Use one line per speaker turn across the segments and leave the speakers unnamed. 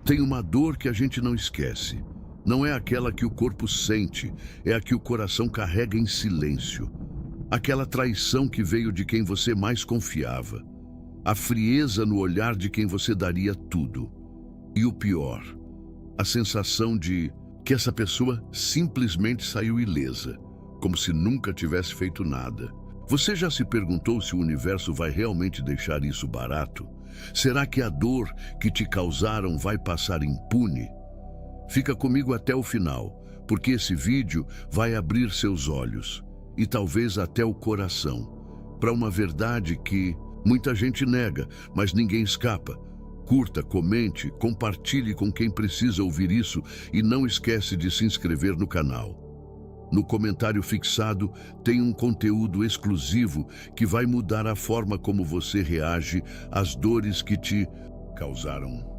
Tem uma dor que a gente não esquece. Não é aquela que o corpo sente, é a que o coração carrega em silêncio. Aquela traição que veio de quem você mais confiava. A frieza no olhar de quem você daria tudo. E o pior, a sensação de que essa pessoa simplesmente saiu ilesa, como se nunca tivesse feito nada. Você já se perguntou se o universo vai realmente deixar isso barato? Será que a dor que te causaram vai passar impune? Fica comigo até o final, porque esse vídeo vai abrir seus olhos e talvez até o coração para uma verdade que muita gente nega, mas ninguém escapa. Curta, comente, compartilhe com quem precisa ouvir isso e não esquece de se inscrever no canal. No comentário fixado tem um conteúdo exclusivo que vai mudar a forma como você reage às dores que te causaram.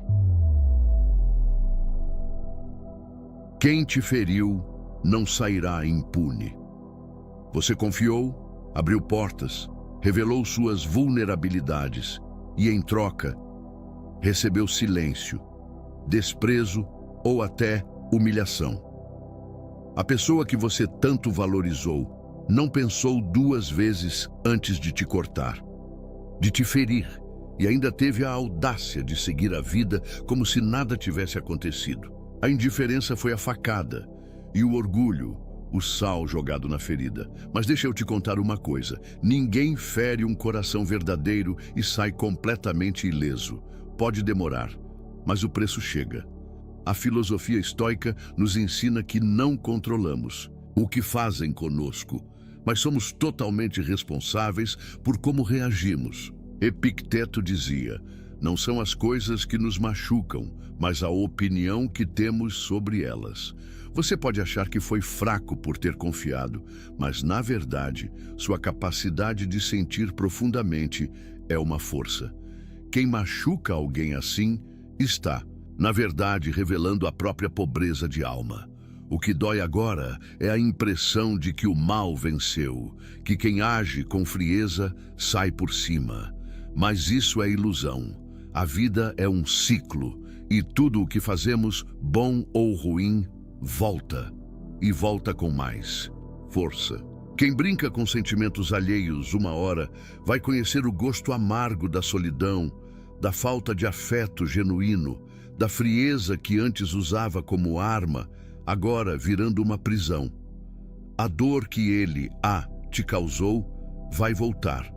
Quem te feriu não sairá impune. Você confiou, abriu portas, revelou suas vulnerabilidades e, em troca, recebeu silêncio, desprezo ou até humilhação. A pessoa que você tanto valorizou não pensou duas vezes antes de te cortar, de te ferir, e ainda teve a audácia de seguir a vida como se nada tivesse acontecido. A indiferença foi a facada e o orgulho, o sal jogado na ferida. Mas deixa eu te contar uma coisa: ninguém fere um coração verdadeiro e sai completamente ileso. Pode demorar, mas o preço chega. A filosofia estoica nos ensina que não controlamos o que fazem conosco, mas somos totalmente responsáveis por como reagimos. Epicteto dizia: não são as coisas que nos machucam, mas a opinião que temos sobre elas. Você pode achar que foi fraco por ter confiado, mas, na verdade, sua capacidade de sentir profundamente é uma força. Quem machuca alguém assim está, na verdade, revelando a própria pobreza de alma. O que dói agora é a impressão de que o mal venceu, que quem age com frieza sai por cima. Mas isso é ilusão. A vida é um ciclo, e tudo o que fazemos, bom ou ruim, volta. E volta com mais força. Quem brinca com sentimentos alheios uma hora vai conhecer o gosto amargo da solidão, da falta de afeto genuíno, da frieza que antes usava como arma, agora virando uma prisão. A dor que ele, te causou, vai voltar.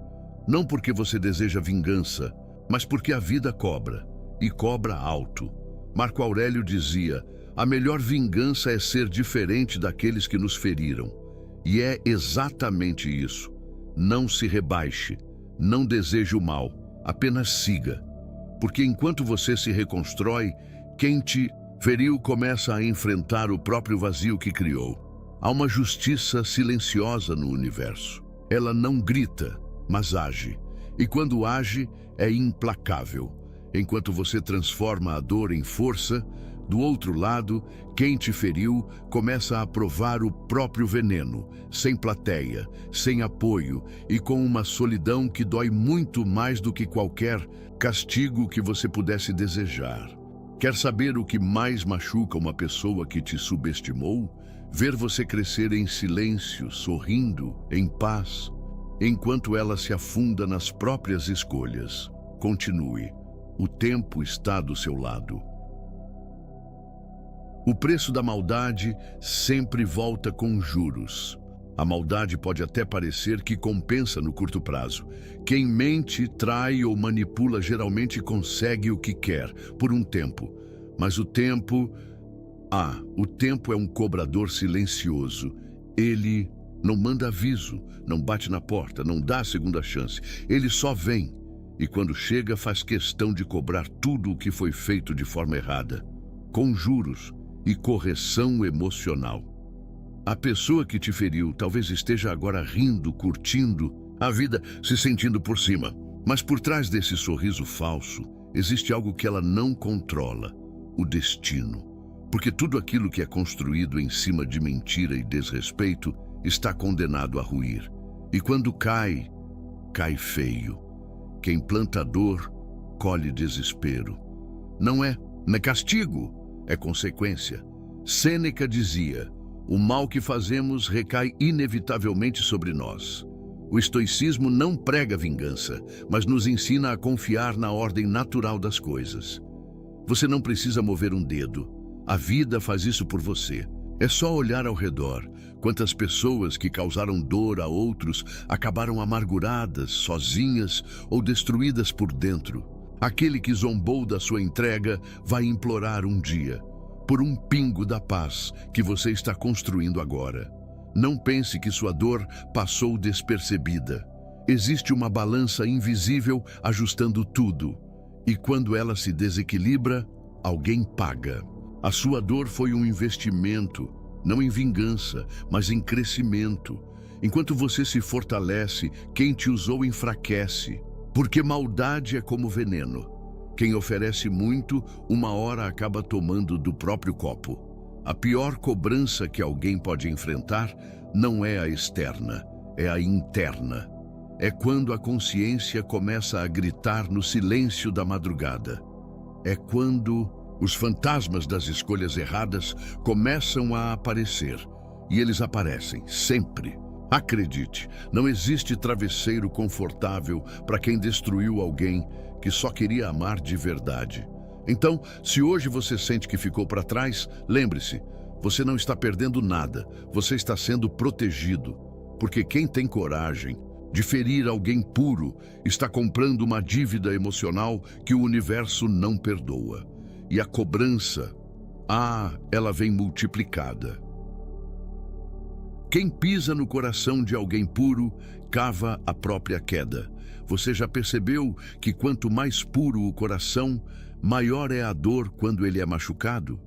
Não porque você deseja vingança, mas porque a vida cobra, e cobra alto. Marco Aurélio dizia: a melhor vingança é ser diferente daqueles que nos feriram. E é exatamente isso. Não se rebaixe, não deseje o mal, apenas siga. Porque enquanto você se reconstrói, quem te feriu começa a enfrentar o próprio vazio que criou. Há uma justiça silenciosa no universo. Ela não grita, mas age. E quando age, é implacável. Enquanto você transforma a dor em força, do outro lado, quem te feriu começa a provar o próprio veneno, sem plateia, sem apoio e com uma solidão que dói muito mais do que qualquer castigo que você pudesse desejar. Quer saber o que mais machuca uma pessoa que te subestimou? Ver você crescer em silêncio, sorrindo, em paz, enquanto ela se afunda nas próprias escolhas. Continue. O tempo está do seu lado. O preço da maldade sempre volta com juros. A maldade pode até parecer que compensa no curto prazo. Quem mente, trai ou manipula geralmente consegue o que quer, por um tempo. Mas o tempo é um cobrador silencioso. Ele não manda aviso, não bate na porta, não dá a segunda chance. Ele só vem. E quando chega, faz questão de cobrar tudo o que foi feito de forma errada, com juros e correção emocional. A pessoa que te feriu talvez esteja agora rindo, curtindo a vida, se sentindo por cima. Mas por trás desse sorriso falso, existe algo que ela não controla: o destino. Porque tudo aquilo que é construído em cima de mentira e desrespeito está condenado a ruir. E quando cai, cai feio. Quem planta dor, colhe desespero. Não Castigo é consequência. Sêneca dizia: o mal que fazemos recai inevitavelmente sobre nós. O estoicismo não prega vingança, mas nos ensina a confiar na ordem natural das coisas. Você não precisa mover um dedo. A vida faz isso por você. É só olhar ao redor. Quantas pessoas que causaram dor a outros acabaram amarguradas, sozinhas ou destruídas por dentro. Aquele que zombou da sua entrega vai implorar um dia por um pingo da paz que você está construindo agora. Não pense que sua dor passou despercebida. Existe uma balança invisível ajustando tudo. E quando ela se desequilibra, alguém paga. A sua dor foi um investimento, não em vingança, mas em crescimento. Enquanto você se fortalece, quem te usou enfraquece. Porque maldade é como veneno. Quem oferece muito, uma hora acaba tomando do próprio copo. A pior cobrança que alguém pode enfrentar não é a externa, é a interna. É quando a consciência começa a gritar no silêncio da madrugada. É quando os fantasmas das escolhas erradas começam a aparecer. E eles aparecem, sempre. Acredite, não existe travesseiro confortável para quem destruiu alguém que só queria amar de verdade. Então, se hoje você sente que ficou para trás, lembre-se, você não está perdendo nada, você está sendo protegido. Porque quem tem coragem de ferir alguém puro está comprando uma dívida emocional que o universo não perdoa. E a cobrança, ela vem multiplicada. Quem pisa no coração de alguém puro, cava a própria queda. Você já percebeu que quanto mais puro o coração, maior é a dor quando ele é machucado?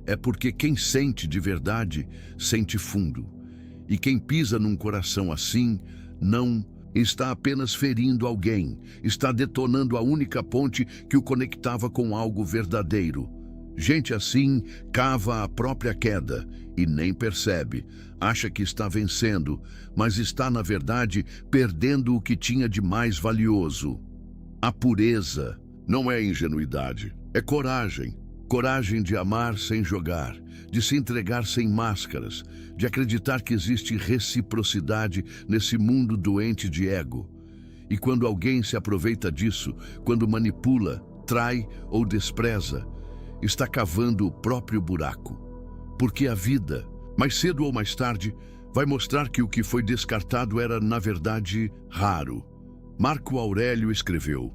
É porque quem sente de verdade, sente fundo. E quem pisa num coração assim, não está apenas ferindo alguém, está detonando a única ponte que o conectava com algo verdadeiro. Gente assim cava a própria queda e nem percebe. Acha que está vencendo, mas está, na verdade, perdendo o que tinha de mais valioso. A pureza não é ingenuidade, é coragem. Coragem de amar sem jogar, de se entregar sem máscaras, de acreditar que existe reciprocidade nesse mundo doente de ego. E quando alguém se aproveita disso, quando manipula, trai ou despreza, está cavando o próprio buraco. Porque a vida, mais cedo ou mais tarde, vai mostrar que o que foi descartado era, na verdade, raro. Marco Aurélio escreveu: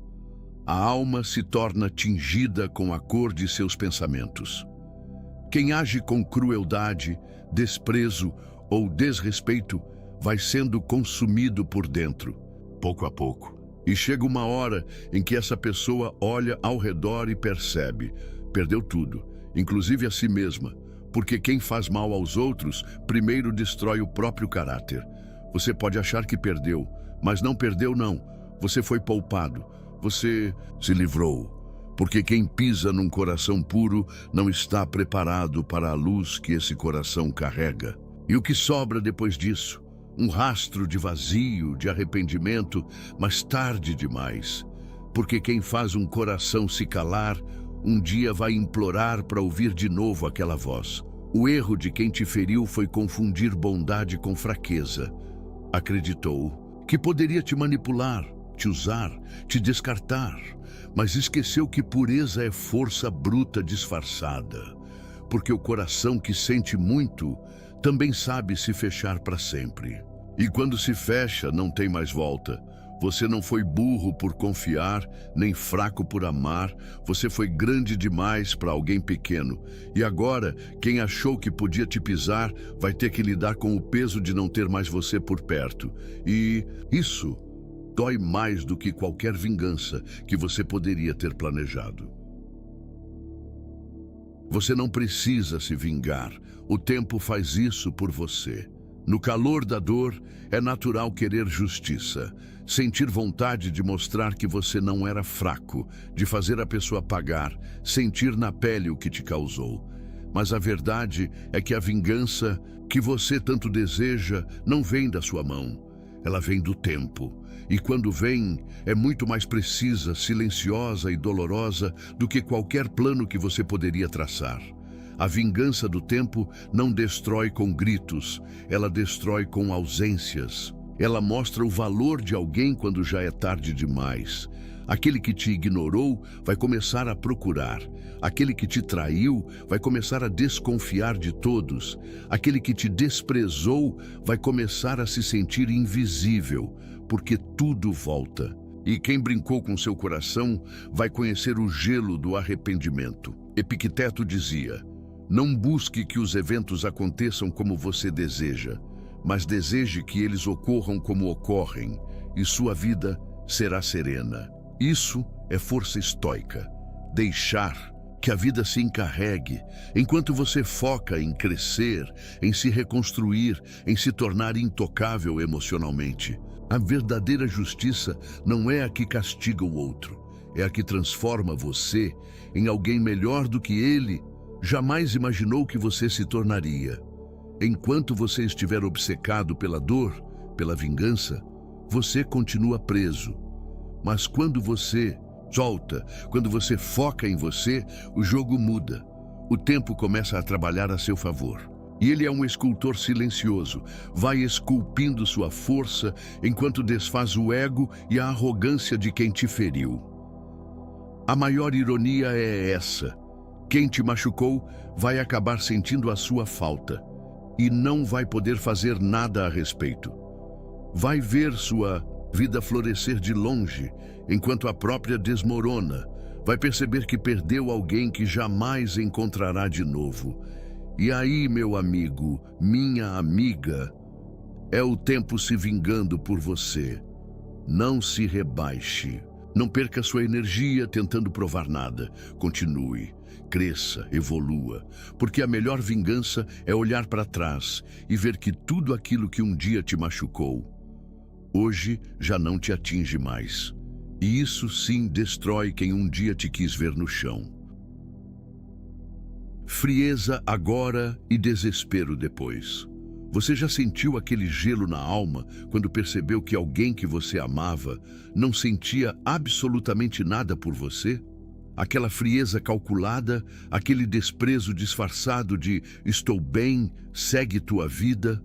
a alma se torna tingida com a cor de seus pensamentos. Quem age com crueldade, desprezo ou desrespeito vai sendo consumido por dentro, pouco a pouco. E chega uma hora em que essa pessoa olha ao redor e percebe: perdeu tudo, inclusive a si mesma, porque quem faz mal aos outros primeiro destrói o próprio caráter. Você pode achar que perdeu, mas não perdeu não. Você foi poupado, você se livrou. Porque quem pisa num coração puro não está preparado para a luz que esse coração carrega. E o que sobra depois disso? Um rastro de vazio, de arrependimento, mas tarde demais. Porque quem faz um coração se calar, um dia vai implorar para ouvir de novo aquela voz. O erro de quem te feriu foi confundir bondade com fraqueza. Acreditou que poderia te manipular, te usar, te descartar, mas esqueceu que pureza é força bruta disfarçada. Porque o coração que sente muito também sabe se fechar para sempre. E quando se fecha, não tem mais volta. Você não foi burro por confiar, nem fraco por amar. Você foi grande demais para alguém pequeno. E agora, quem achou que podia te pisar, vai ter que lidar com o peso de não ter mais você por perto. E isso dói mais do que qualquer vingança que você poderia ter planejado. Você não precisa se vingar. O tempo faz isso por você. No calor da dor, é natural querer justiça, sentir vontade de mostrar que você não era fraco, de fazer a pessoa pagar, sentir na pele o que te causou. Mas a verdade é que a vingança que você tanto deseja não vem da sua mão. Ela vem do tempo. E quando vem, é muito mais precisa, silenciosa e dolorosa do que qualquer plano que você poderia traçar. A vingança do tempo não destrói com gritos, ela destrói com ausências. Ela mostra o valor de alguém quando já é tarde demais. Aquele que te ignorou vai começar a procurar. Aquele que te traiu vai começar a desconfiar de todos. Aquele que te desprezou vai começar a se sentir invisível, porque tudo volta. E quem brincou com seu coração vai conhecer o gelo do arrependimento. Epicteto dizia: não busque que os eventos aconteçam como você deseja, mas deseje que eles ocorram como ocorrem, e sua vida será serena. Isso é força estoica. Deixar que a vida se encarregue, enquanto você foca em crescer, em se reconstruir, em se tornar intocável emocionalmente. A verdadeira justiça não é a que castiga o outro, é a que transforma você em alguém melhor do que ele jamais imaginou que você se tornaria. Enquanto você estiver obcecado pela dor, pela vingança, você continua preso. Mas quando você solta, quando você foca em você, o jogo muda. O tempo começa a trabalhar a seu favor. E ele é um escultor silencioso, vai esculpindo sua força enquanto desfaz o ego e a arrogância de quem te feriu. A maior ironia é essa: quem te machucou vai acabar sentindo a sua falta e não vai poder fazer nada a respeito. Vai ver sua vida florescer de longe, enquanto a própria desmorona. Vai perceber que perdeu alguém que jamais encontrará de novo. E aí, meu amigo, minha amiga, é o tempo se vingando por você. Não se rebaixe. Não perca sua energia tentando provar nada. Continue, cresça, evolua, porque a melhor vingança é olhar para trás e ver que tudo aquilo que um dia te machucou, hoje já não te atinge mais. E isso sim destrói quem um dia te quis ver no chão. Frieza agora e desespero depois. Você já sentiu aquele gelo na alma quando percebeu que alguém que você amava não sentia absolutamente nada por você? Aquela frieza calculada, aquele desprezo disfarçado de "estou bem, segue tua vida",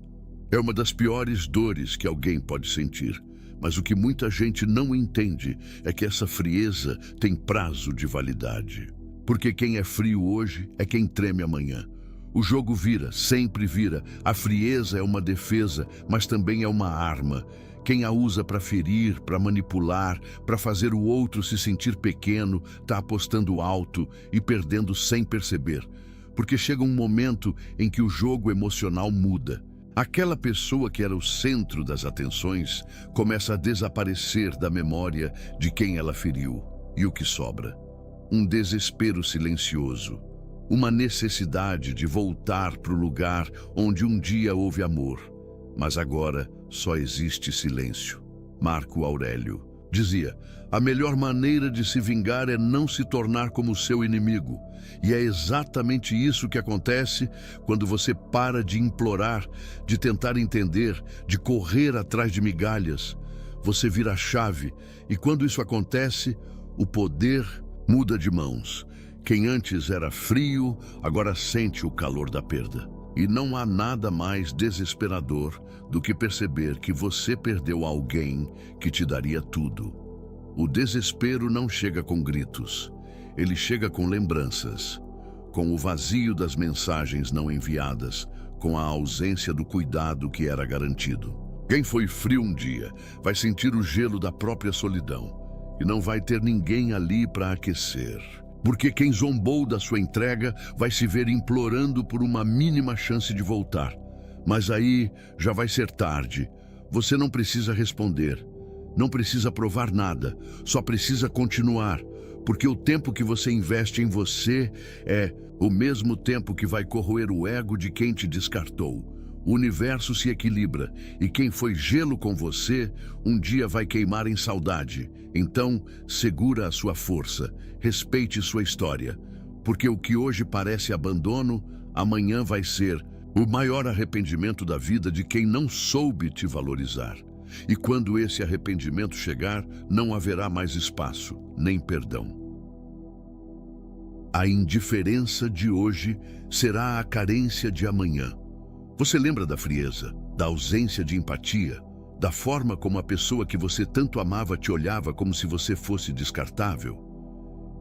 é uma das piores dores que alguém pode sentir. Mas o que muita gente não entende é que essa frieza tem prazo de validade. Porque quem é frio hoje é quem treme amanhã. O jogo vira, sempre vira. A frieza é uma defesa, mas também é uma arma. Quem a usa para ferir, para manipular, para fazer o outro se sentir pequeno, está apostando alto e perdendo sem perceber. Porque chega um momento em que o jogo emocional muda. Aquela pessoa que era o centro das atenções começa a desaparecer da memória de quem ela feriu. E o que sobra? Um desespero silencioso. Uma necessidade de voltar para o lugar onde um dia houve amor. Mas agora só existe silêncio. Marco Aurélio dizia: a melhor maneira de se vingar é não se tornar como seu inimigo. E é exatamente isso que acontece quando você para de implorar, de tentar entender, de correr atrás de migalhas. Você vira a chave, e quando isso acontece, o poder muda de mãos. Quem antes era frio, agora sente o calor da perda. E não há nada mais desesperador do que perceber que você perdeu alguém que te daria tudo. O desespero não chega com gritos, ele chega com lembranças, com o vazio das mensagens não enviadas, com a ausência do cuidado que era garantido. Quem foi frio um dia vai sentir o gelo da própria solidão e não vai ter ninguém ali para aquecer. Porque quem zombou da sua entrega vai se ver implorando por uma mínima chance de voltar. Mas aí já vai ser tarde. Você não precisa responder, não precisa provar nada, só precisa continuar. Porque o tempo que você investe em você é o mesmo tempo que vai corroer o ego de quem te descartou. O universo se equilibra e quem foi gelo com você, um dia vai queimar em saudade. Então, segura a sua força, respeite sua história, porque o que hoje parece abandono, amanhã vai ser o maior arrependimento da vida de quem não soube te valorizar. E quando esse arrependimento chegar, não haverá mais espaço, nem perdão. A indiferença de hoje será a carência de amanhã. Você lembra da frieza, da ausência de empatia, da forma como a pessoa que você tanto amava te olhava como se você fosse descartável?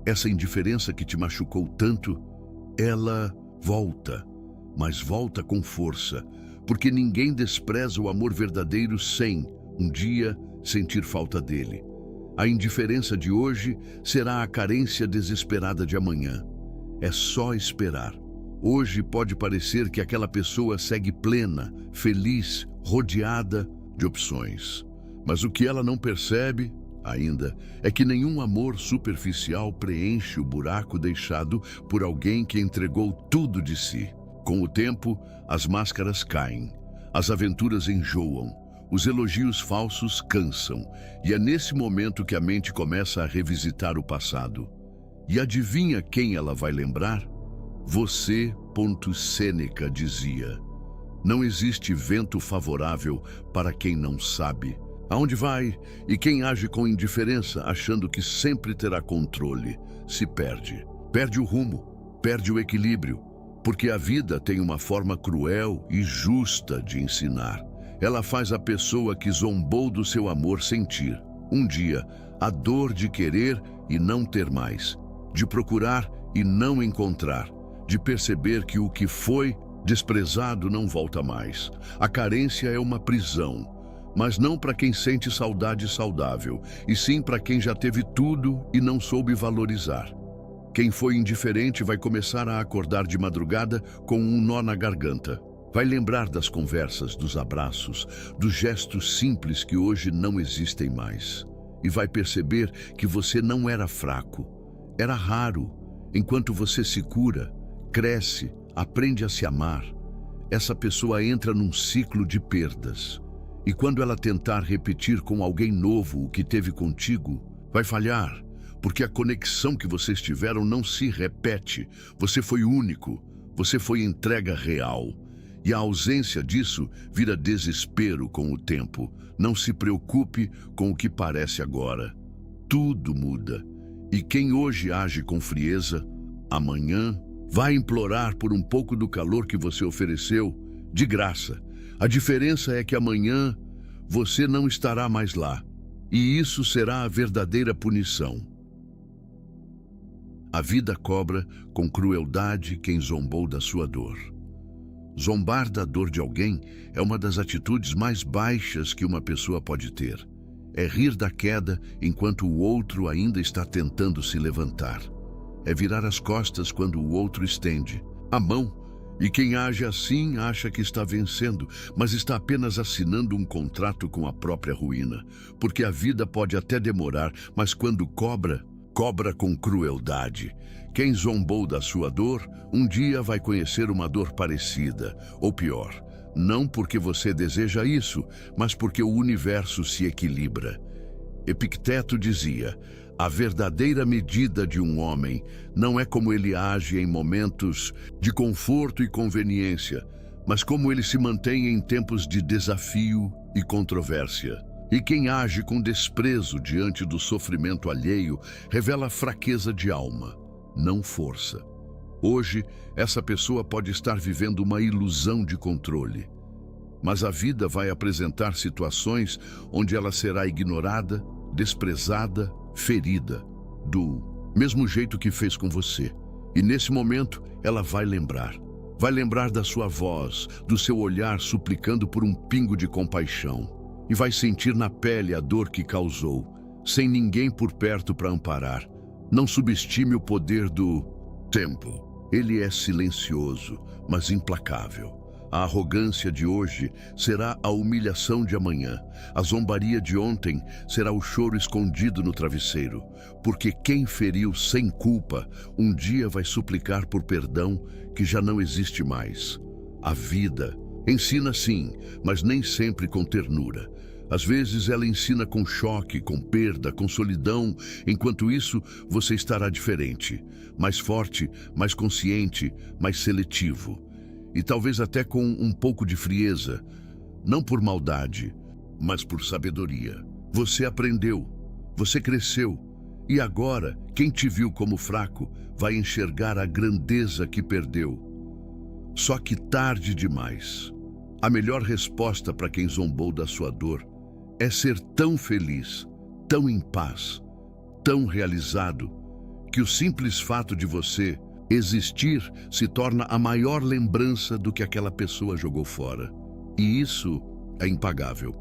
Essa indiferença que te machucou tanto, ela volta, mas volta com força, porque ninguém despreza o amor verdadeiro sem, um dia, sentir falta dele. A indiferença de hoje será a carência desesperada de amanhã. É só esperar. Hoje pode parecer que aquela pessoa segue plena, feliz, rodeada de opções. Mas o que ela não percebe, ainda, é que nenhum amor superficial preenche o buraco deixado por alguém que entregou tudo de si. Com o tempo, as máscaras caem, as aventuras enjoam, os elogios falsos cansam, e é nesse momento que a mente começa a revisitar o passado. E adivinha quem ela vai lembrar? Você, Sêneca dizia. Não existe vento favorável para quem não sabe aonde vai, e quem age com indiferença, achando que sempre terá controle, se perde. Perde o rumo, perde o equilíbrio, porque a vida tem uma forma cruel e justa de ensinar. Ela faz a pessoa que zombou do seu amor sentir, um dia, a dor de querer e não ter mais, de procurar e não encontrar, de perceber que o que foi desprezado não volta mais. A carência é uma prisão, mas não para quem sente saudade saudável, e sim para quem já teve tudo e não soube valorizar. Quem foi indiferente vai começar a acordar de madrugada com um nó na garganta. Vai lembrar das conversas, dos abraços, dos gestos simples que hoje não existem mais. E vai perceber que você não era fraco, era raro. Enquanto você se cura, cresce, aprende a se amar, essa pessoa entra num ciclo de perdas. E quando ela tentar repetir com alguém novo o que teve contigo, vai falhar, porque a conexão que vocês tiveram não se repete. Você foi único, você foi entrega real. E a ausência disso vira desespero com o tempo. Não se preocupe com o que parece agora. Tudo muda. E quem hoje age com frieza, amanhã vai implorar por um pouco do calor que você ofereceu, de graça. A diferença é que amanhã você não estará mais lá. E isso será a verdadeira punição. A vida cobra com crueldade quem zombou da sua dor. Zombar da dor de alguém é uma das atitudes mais baixas que uma pessoa pode ter. É rir da queda enquanto o outro ainda está tentando se levantar. É virar as costas quando o outro estende a mão. E quem age assim acha que está vencendo, mas está apenas assinando um contrato com a própria ruína. Porque a vida pode até demorar, mas quando cobra, cobra com crueldade. Quem zombou da sua dor, um dia vai conhecer uma dor parecida, ou pior. Não porque você deseja isso, mas porque o universo se equilibra. Epicteto dizia: a verdadeira medida de um homem não é como ele age em momentos de conforto e conveniência, mas como ele se mantém em tempos de desafio e controvérsia. E quem age com desprezo diante do sofrimento alheio revela fraqueza de alma, não força. Hoje, essa pessoa pode estar vivendo uma ilusão de controle. Mas a vida vai apresentar situações onde ela será ignorada, desprezada, ferida, do mesmo jeito que fez com você. E nesse momento, ela vai lembrar. Vai lembrar da sua voz, do seu olhar suplicando por um pingo de compaixão. E vai sentir na pele a dor que causou, sem ninguém por perto para amparar. Não subestime o poder do tempo. Ele é silencioso, mas implacável. A arrogância de hoje será a humilhação de amanhã. A zombaria de ontem será o choro escondido no travesseiro. Porque quem feriu sem culpa, um dia vai suplicar por perdão que já não existe mais. A vida ensina sim, mas nem sempre com ternura. Às vezes ela ensina com choque, com perda, com solidão. Enquanto isso, você estará diferente, mais forte, mais consciente, mais seletivo. E talvez até com um pouco de frieza, não por maldade, mas por sabedoria. Você aprendeu, você cresceu, e agora quem te viu como fraco vai enxergar a grandeza que perdeu. Só que tarde demais. A melhor resposta para quem zombou da sua dor é ser tão feliz, tão em paz, tão realizado, que o simples fato de você existir se torna a maior lembrança do que aquela pessoa jogou fora. E isso é impagável.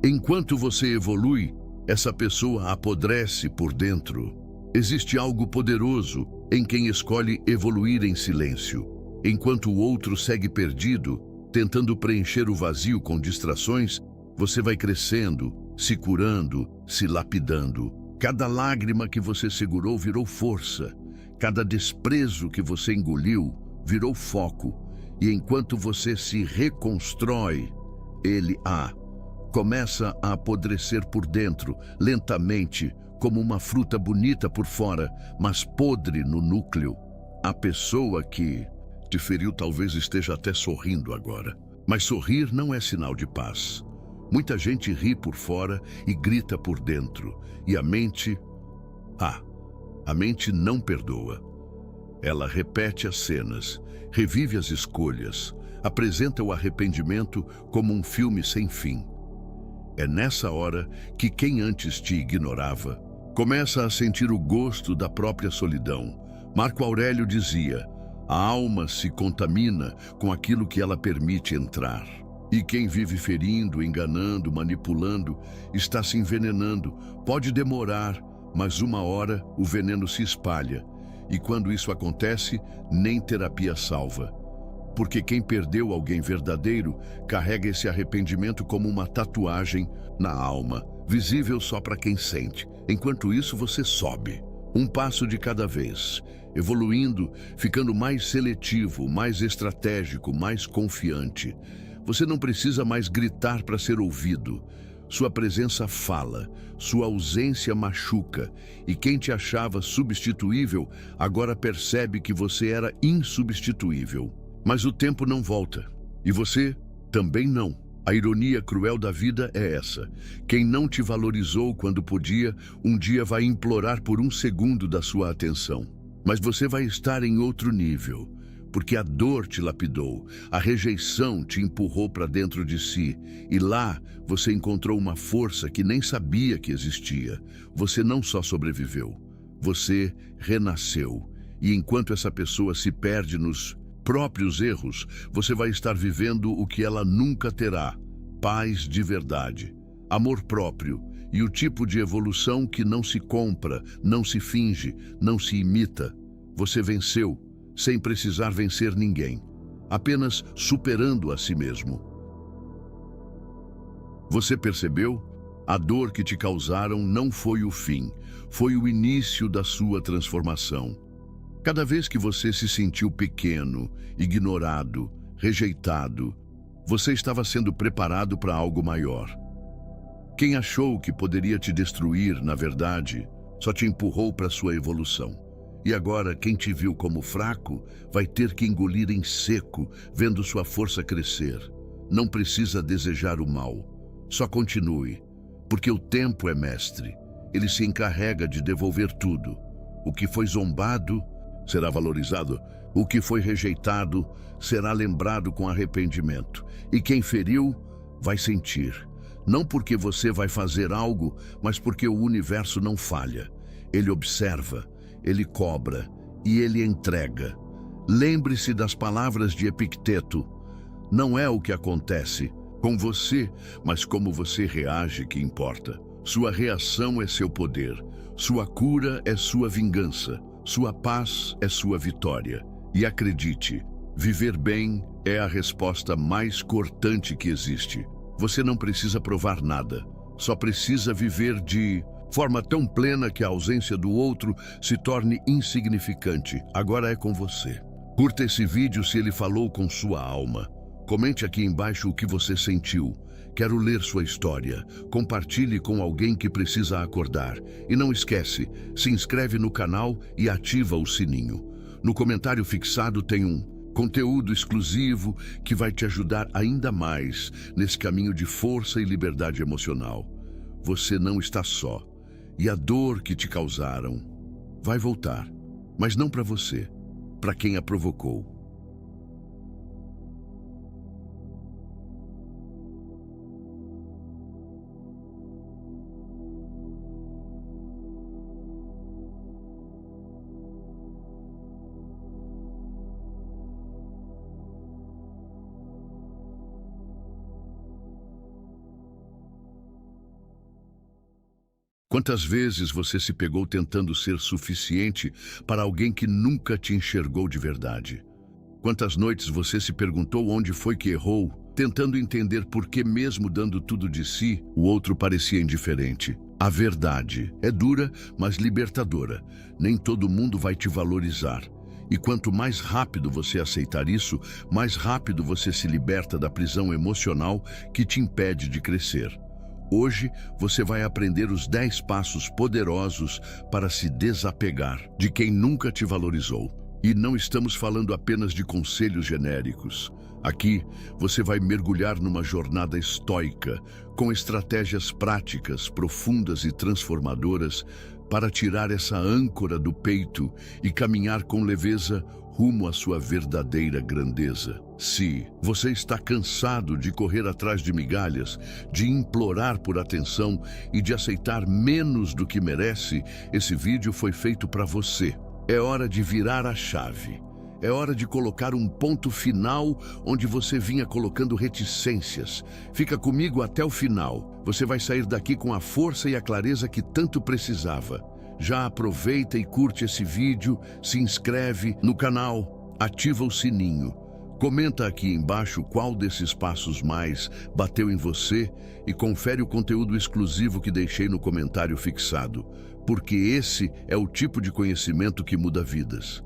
Enquanto você evolui, essa pessoa apodrece por dentro. Existe algo poderoso em quem escolhe evoluir em silêncio, enquanto o outro segue perdido, tentando preencher o vazio com distrações. Você vai crescendo, se curando, se lapidando. Cada lágrima que você segurou virou força. Cada desprezo que você engoliu virou foco. E enquanto você se reconstrói, ele começa a apodrecer por dentro, lentamente, como uma fruta bonita por fora, mas podre no núcleo. A pessoa que te feriu talvez esteja até sorrindo agora. Mas sorrir não é sinal de paz. Muita gente ri por fora e grita por dentro. E a mente não perdoa. Ela repete as cenas, revive as escolhas, apresenta o arrependimento como um filme sem fim. É nessa hora que quem antes te ignorava começa a sentir o gosto da própria solidão. Marco Aurélio dizia: a alma se contamina com aquilo que ela permite entrar. E quem vive ferindo, enganando, manipulando, está se envenenando. Pode demorar, mas uma hora o veneno se espalha. E quando isso acontece, nem terapia salva. Porque quem perdeu alguém verdadeiro carrega esse arrependimento como uma tatuagem na alma, visível só para quem sente. Enquanto isso, você sobe, um passo de cada vez, evoluindo, ficando mais seletivo, mais estratégico, mais confiante. Você não precisa mais gritar para ser ouvido. Sua presença fala, sua ausência machuca, e quem te achava substituível agora percebe que você era insubstituível. Mas o tempo não volta, e você também não. A ironia cruel da vida é essa: quem não te valorizou quando podia, um dia vai implorar por um segundo da sua atenção. Mas você vai estar em outro nível, porque a dor te lapidou, a rejeição te empurrou para dentro de si, e lá você encontrou uma força que nem sabia que existia. Você não só sobreviveu, você renasceu. E enquanto essa pessoa se perde nos próprios erros, você vai estar vivendo o que ela nunca terá: paz de verdade, amor próprio e o tipo de evolução que não se compra, não se finge, não se imita. Você venceu sem precisar vencer ninguém, apenas superando a si mesmo. Você percebeu? A dor que te causaram não foi o fim, foi o início da sua transformação. Cada vez que você se sentiu pequeno, ignorado, rejeitado, você estava sendo preparado para algo maior. Quem achou que poderia te destruir, na verdade, só te empurrou para sua evolução. E agora, quem te viu como fraco vai ter que engolir em seco, vendo sua força crescer. Não precisa desejar o mal, só continue, porque o tempo é mestre. Ele se encarrega de devolver tudo. O que foi zombado será valorizado, o que foi rejeitado será lembrado com arrependimento. E quem feriu vai sentir, não porque você vai fazer algo, mas porque o universo não falha. Ele observa, ele cobra e ele entrega. Lembre-se das palavras de Epicteto: não é o que acontece com você, mas como você reage que importa. Sua reação é seu poder, sua cura é sua vingança, sua paz é sua vitória. E acredite, viver bem é a resposta mais cortante que existe. Você não precisa provar nada, só precisa viver de forma tão plena que a ausência do outro se torne insignificante. Agora é com você. Curta esse vídeo se ele falou com sua alma. Comente aqui embaixo o que você sentiu. Quero ler sua história. Compartilhe com alguém que precisa acordar. E não esquece, se inscreve no canal e ativa o sininho. No comentário fixado tem um Conteúdo exclusivo que vai te ajudar ainda mais nesse caminho de força e liberdade emocional. Você não está só. E a dor que te causaram vai voltar, mas não para você, para quem a provocou. Quantas vezes você se pegou tentando ser suficiente para alguém que nunca te enxergou de verdade? Quantas noites você se perguntou onde foi que errou, tentando entender por que mesmo dando tudo de si, o outro parecia indiferente? A verdade é dura, mas libertadora. Nem todo mundo vai te valorizar. E quanto mais rápido você aceitar isso, mais rápido você se liberta da prisão emocional que te impede de crescer. Hoje, você vai aprender os 10 passos poderosos para se desapegar de quem nunca te valorizou. E não estamos falando apenas de conselhos genéricos. Aqui, você vai mergulhar numa jornada estoica, com estratégias práticas, profundas e transformadoras para tirar essa âncora do peito e caminhar com leveza rumo à sua verdadeira grandeza. Se você está cansado de correr atrás de migalhas, de implorar por atenção e de aceitar menos do que merece, esse vídeo foi feito para você. É hora de virar a chave. É hora de colocar um ponto final onde você vinha colocando reticências. Fica comigo até o final. Você vai sair daqui com a força e a clareza que tanto precisava. Já aproveita e curte esse vídeo, se inscreve no canal, ativa o sininho. Comenta aqui embaixo qual desses passos mais bateu em você e confere o conteúdo exclusivo que deixei no comentário fixado, porque esse é o tipo de conhecimento que muda vidas.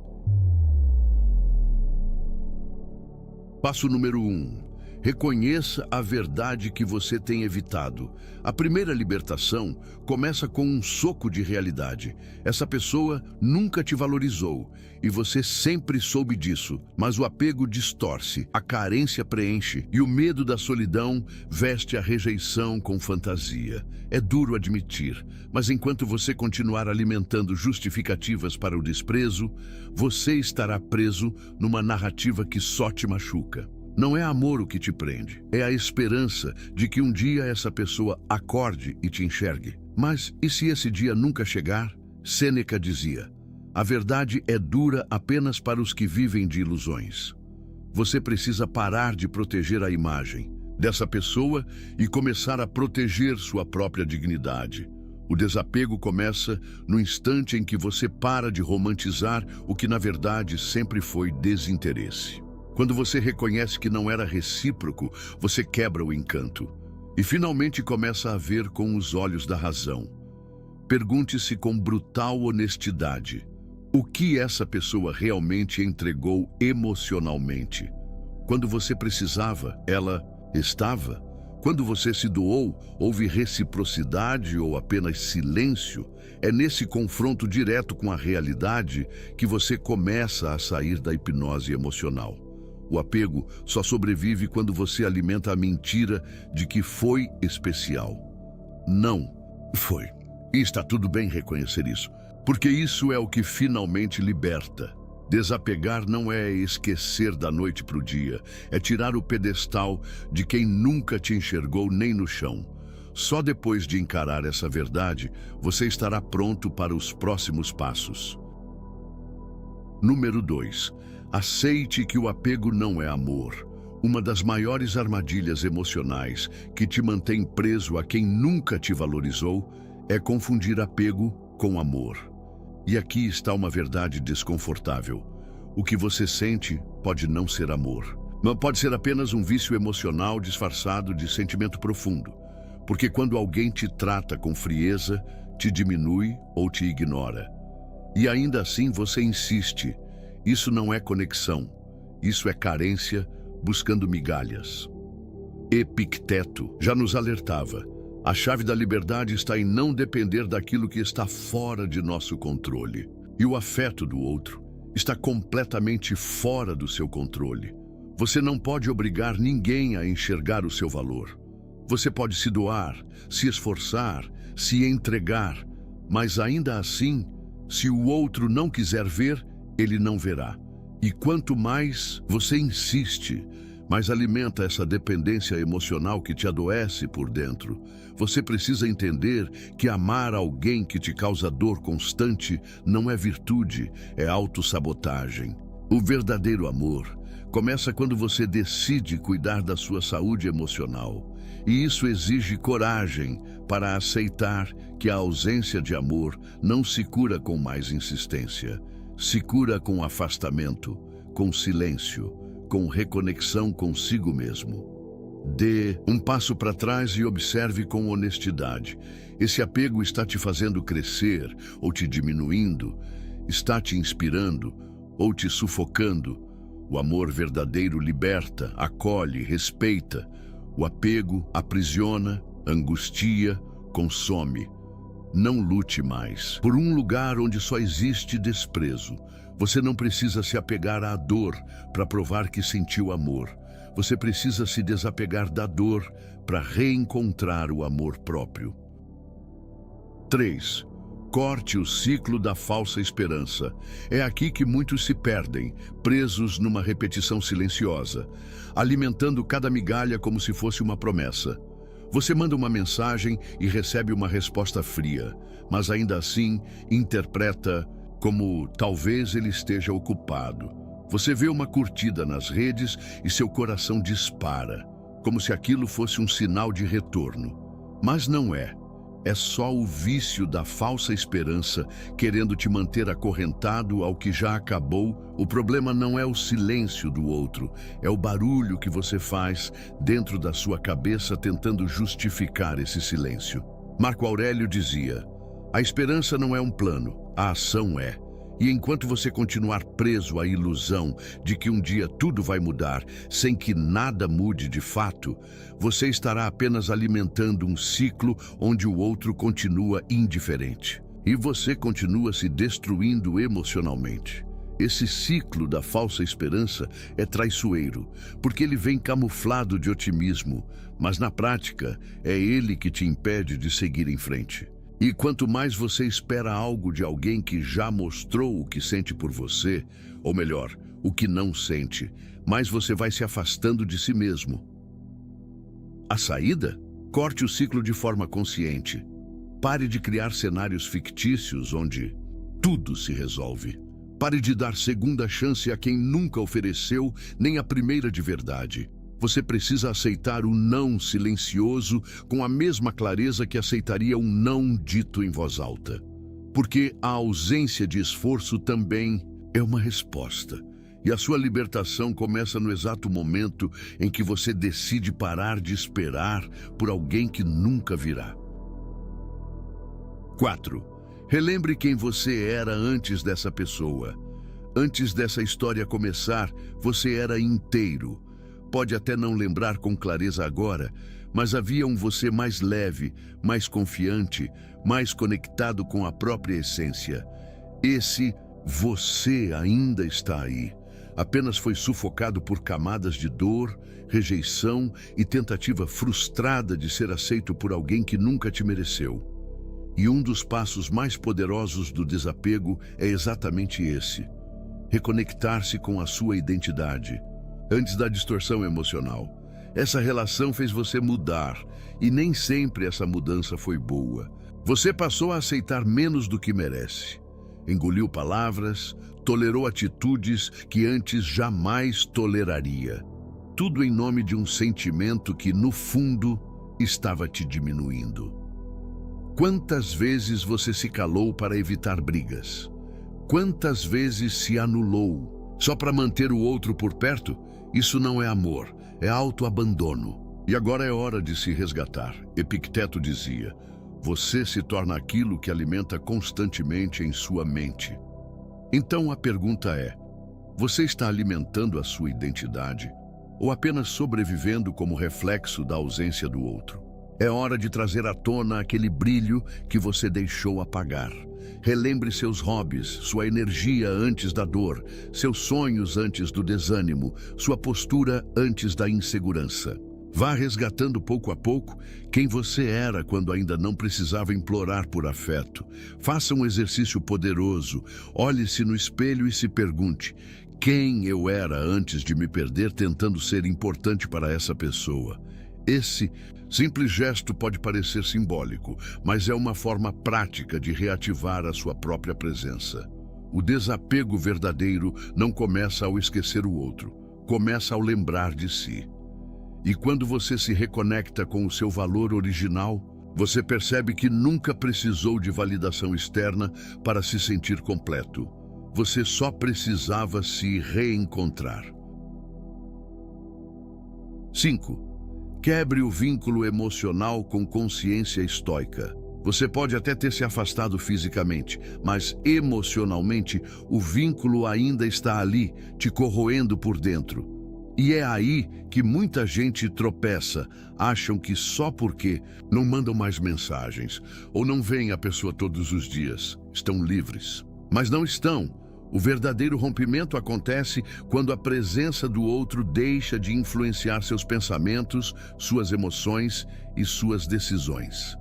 Passo número 1. Reconheça a verdade que você tem evitado. A primeira libertação começa com um soco de realidade. Essa pessoa nunca te valorizou e você sempre soube disso, mas o apego distorce, a carência preenche e o medo da solidão veste a rejeição com fantasia. É duro admitir, mas enquanto você continuar alimentando justificativas para o desprezo, você estará preso numa narrativa que só te machuca. Não é amor o que te prende, é a esperança de que um dia essa pessoa acorde e te enxergue. Mas e se esse dia nunca chegar? Sêneca dizia: a verdade é dura apenas para os que vivem de ilusões. Você precisa parar de proteger a imagem dessa pessoa e começar a proteger sua própria dignidade. O desapego começa no instante em que você para de romantizar o que na verdade sempre foi desinteresse. Quando você reconhece que não era recíproco, você quebra o encanto e finalmente começa a ver com os olhos da razão. Pergunte-se com brutal honestidade: o que essa pessoa realmente entregou emocionalmente? Quando você precisava, ela estava? Quando você se doou, houve reciprocidade ou apenas silêncio? É nesse confronto direto com a realidade que você começa a sair da hipnose emocional. O apego só sobrevive quando você alimenta a mentira de que foi especial. Não foi. E está tudo bem reconhecer isso, porque isso é o que finalmente liberta. Desapegar não é esquecer da noite para o dia, é tirar o pedestal de quem nunca te enxergou nem no chão. Só depois de encarar essa verdade, você estará pronto para os próximos passos. Número 2. Aceite que o apego não é amor. Uma das maiores armadilhas emocionais que te mantém preso a quem nunca te valorizou é confundir apego com amor. E aqui está uma verdade desconfortável. O que você sente pode não ser amor. Mas pode ser apenas um vício emocional disfarçado de sentimento profundo. Porque quando alguém te trata com frieza, te diminui ou te ignora. E ainda assim você insiste. Isso não é conexão, isso é carência buscando migalhas. Epicteto já nos alertava: a chave da liberdade está em não depender daquilo que está fora de nosso controle. E o afeto do outro, está completamente fora do seu controle. Você não pode obrigar ninguém a enxergar o seu valor. Você pode se doar, se esforçar, se entregar, mas ainda assim, se o outro não quiser ver, ele não verá. E quanto mais você insiste, mais alimenta essa dependência emocional que te adoece por dentro. Você precisa entender que amar alguém que te causa dor constante não é virtude, é autossabotagem. O verdadeiro amor começa quando você decide cuidar da sua saúde emocional. E isso exige coragem para aceitar que a ausência de amor não se cura com mais insistência. Se cura com afastamento, com silêncio, com reconexão consigo mesmo. Dê um passo para trás e observe com honestidade. Esse apego está te fazendo crescer ou te diminuindo? Está te inspirando ou te sufocando? O amor verdadeiro liberta, acolhe, respeita. O apego aprisiona, angustia, consome. Não lute mais por um lugar onde só existe desprezo. Você não precisa se apegar à dor para provar que sentiu amor. Você precisa se desapegar da dor para reencontrar o amor próprio. 3. Corte o ciclo da falsa esperança. É aqui que muitos se perdem, presos numa repetição silenciosa, alimentando cada migalha como se fosse uma promessa. Você manda uma mensagem e recebe uma resposta fria, mas ainda assim interpreta como talvez ele esteja ocupado. Você vê uma curtida nas redes e seu coração dispara, como se aquilo fosse um sinal de retorno. Mas não é. É só o vício da falsa esperança querendo te manter acorrentado ao que já acabou. O problema não é o silêncio do outro, é o barulho que você faz dentro da sua cabeça tentando justificar esse silêncio. Marco Aurélio dizia: a esperança não é um plano, a ação é. E enquanto você continuar preso à ilusão de que um dia tudo vai mudar, sem que nada mude de fato, você estará apenas alimentando um ciclo onde o outro continua indiferente. E você continua se destruindo emocionalmente. Esse ciclo da falsa esperança é traiçoeiro, porque ele vem camuflado de otimismo, mas na prática é ele que te impede de seguir em frente. E quanto mais você espera algo de alguém que já mostrou o que sente por você, ou melhor, o que não sente, mais você vai se afastando de si mesmo. A saída? Corte o ciclo de forma consciente. Pare de criar cenários fictícios onde tudo se resolve. Pare de dar segunda chance a quem nunca ofereceu nem a primeira de verdade. Você precisa aceitar o não silencioso com a mesma clareza que aceitaria um não dito em voz alta. Porque a ausência de esforço também é uma resposta. E a sua libertação começa no exato momento em que você decide parar de esperar por alguém que nunca virá. 4. Relembre quem você era antes dessa pessoa. Antes dessa história começar, você era inteiro. Pode até não lembrar com clareza agora, mas havia um você mais leve, mais confiante, mais conectado com a própria essência. Esse você ainda está aí. Apenas foi sufocado por camadas de dor, rejeição e tentativa frustrada de ser aceito por alguém que nunca te mereceu. E um dos passos mais poderosos do desapego é exatamente esse: reconectar-se com a sua identidade. Antes da distorção emocional, essa relação fez você mudar, e nem sempre essa mudança foi boa. Você passou a aceitar menos do que merece. Engoliu palavras, tolerou atitudes que antes jamais toleraria. Tudo em nome de um sentimento que, no fundo, estava te diminuindo. Quantas vezes você se calou para evitar brigas? Quantas vezes se anulou só para manter o outro por perto? Isso não é amor, é autoabandono. E agora é hora de se resgatar. Epicteto dizia: você se torna aquilo que alimenta constantemente em sua mente. Então a pergunta é: você está alimentando a sua identidade ou apenas sobrevivendo como reflexo da ausência do outro? É hora de trazer à tona aquele brilho que você deixou apagar. Relembre seus hobbies, sua energia antes da dor, seus sonhos antes do desânimo, sua postura antes da insegurança. Vá resgatando pouco a pouco quem você era quando ainda não precisava implorar por afeto. Faça um exercício poderoso. Olhe-se no espelho e se pergunte: quem eu era antes de me perder tentando ser importante para essa pessoa? Esse simples gesto pode parecer simbólico, mas é uma forma prática de reativar a sua própria presença. O desapego verdadeiro não começa ao esquecer o outro, começa ao lembrar de si. E quando você se reconecta com o seu valor original, você percebe que nunca precisou de validação externa para se sentir completo. Você só precisava se reencontrar. 5. Quebre o vínculo emocional com consciência estoica. Você pode até ter se afastado fisicamente, mas emocionalmente o vínculo ainda está ali, te corroendo por dentro. E é aí que muita gente tropeça. Acham que só porque não mandam mais mensagens ou não veem a pessoa todos os dias, estão livres. Mas não estão. O verdadeiro rompimento acontece quando a presença do outro deixa de influenciar seus pensamentos, suas emoções e suas decisões.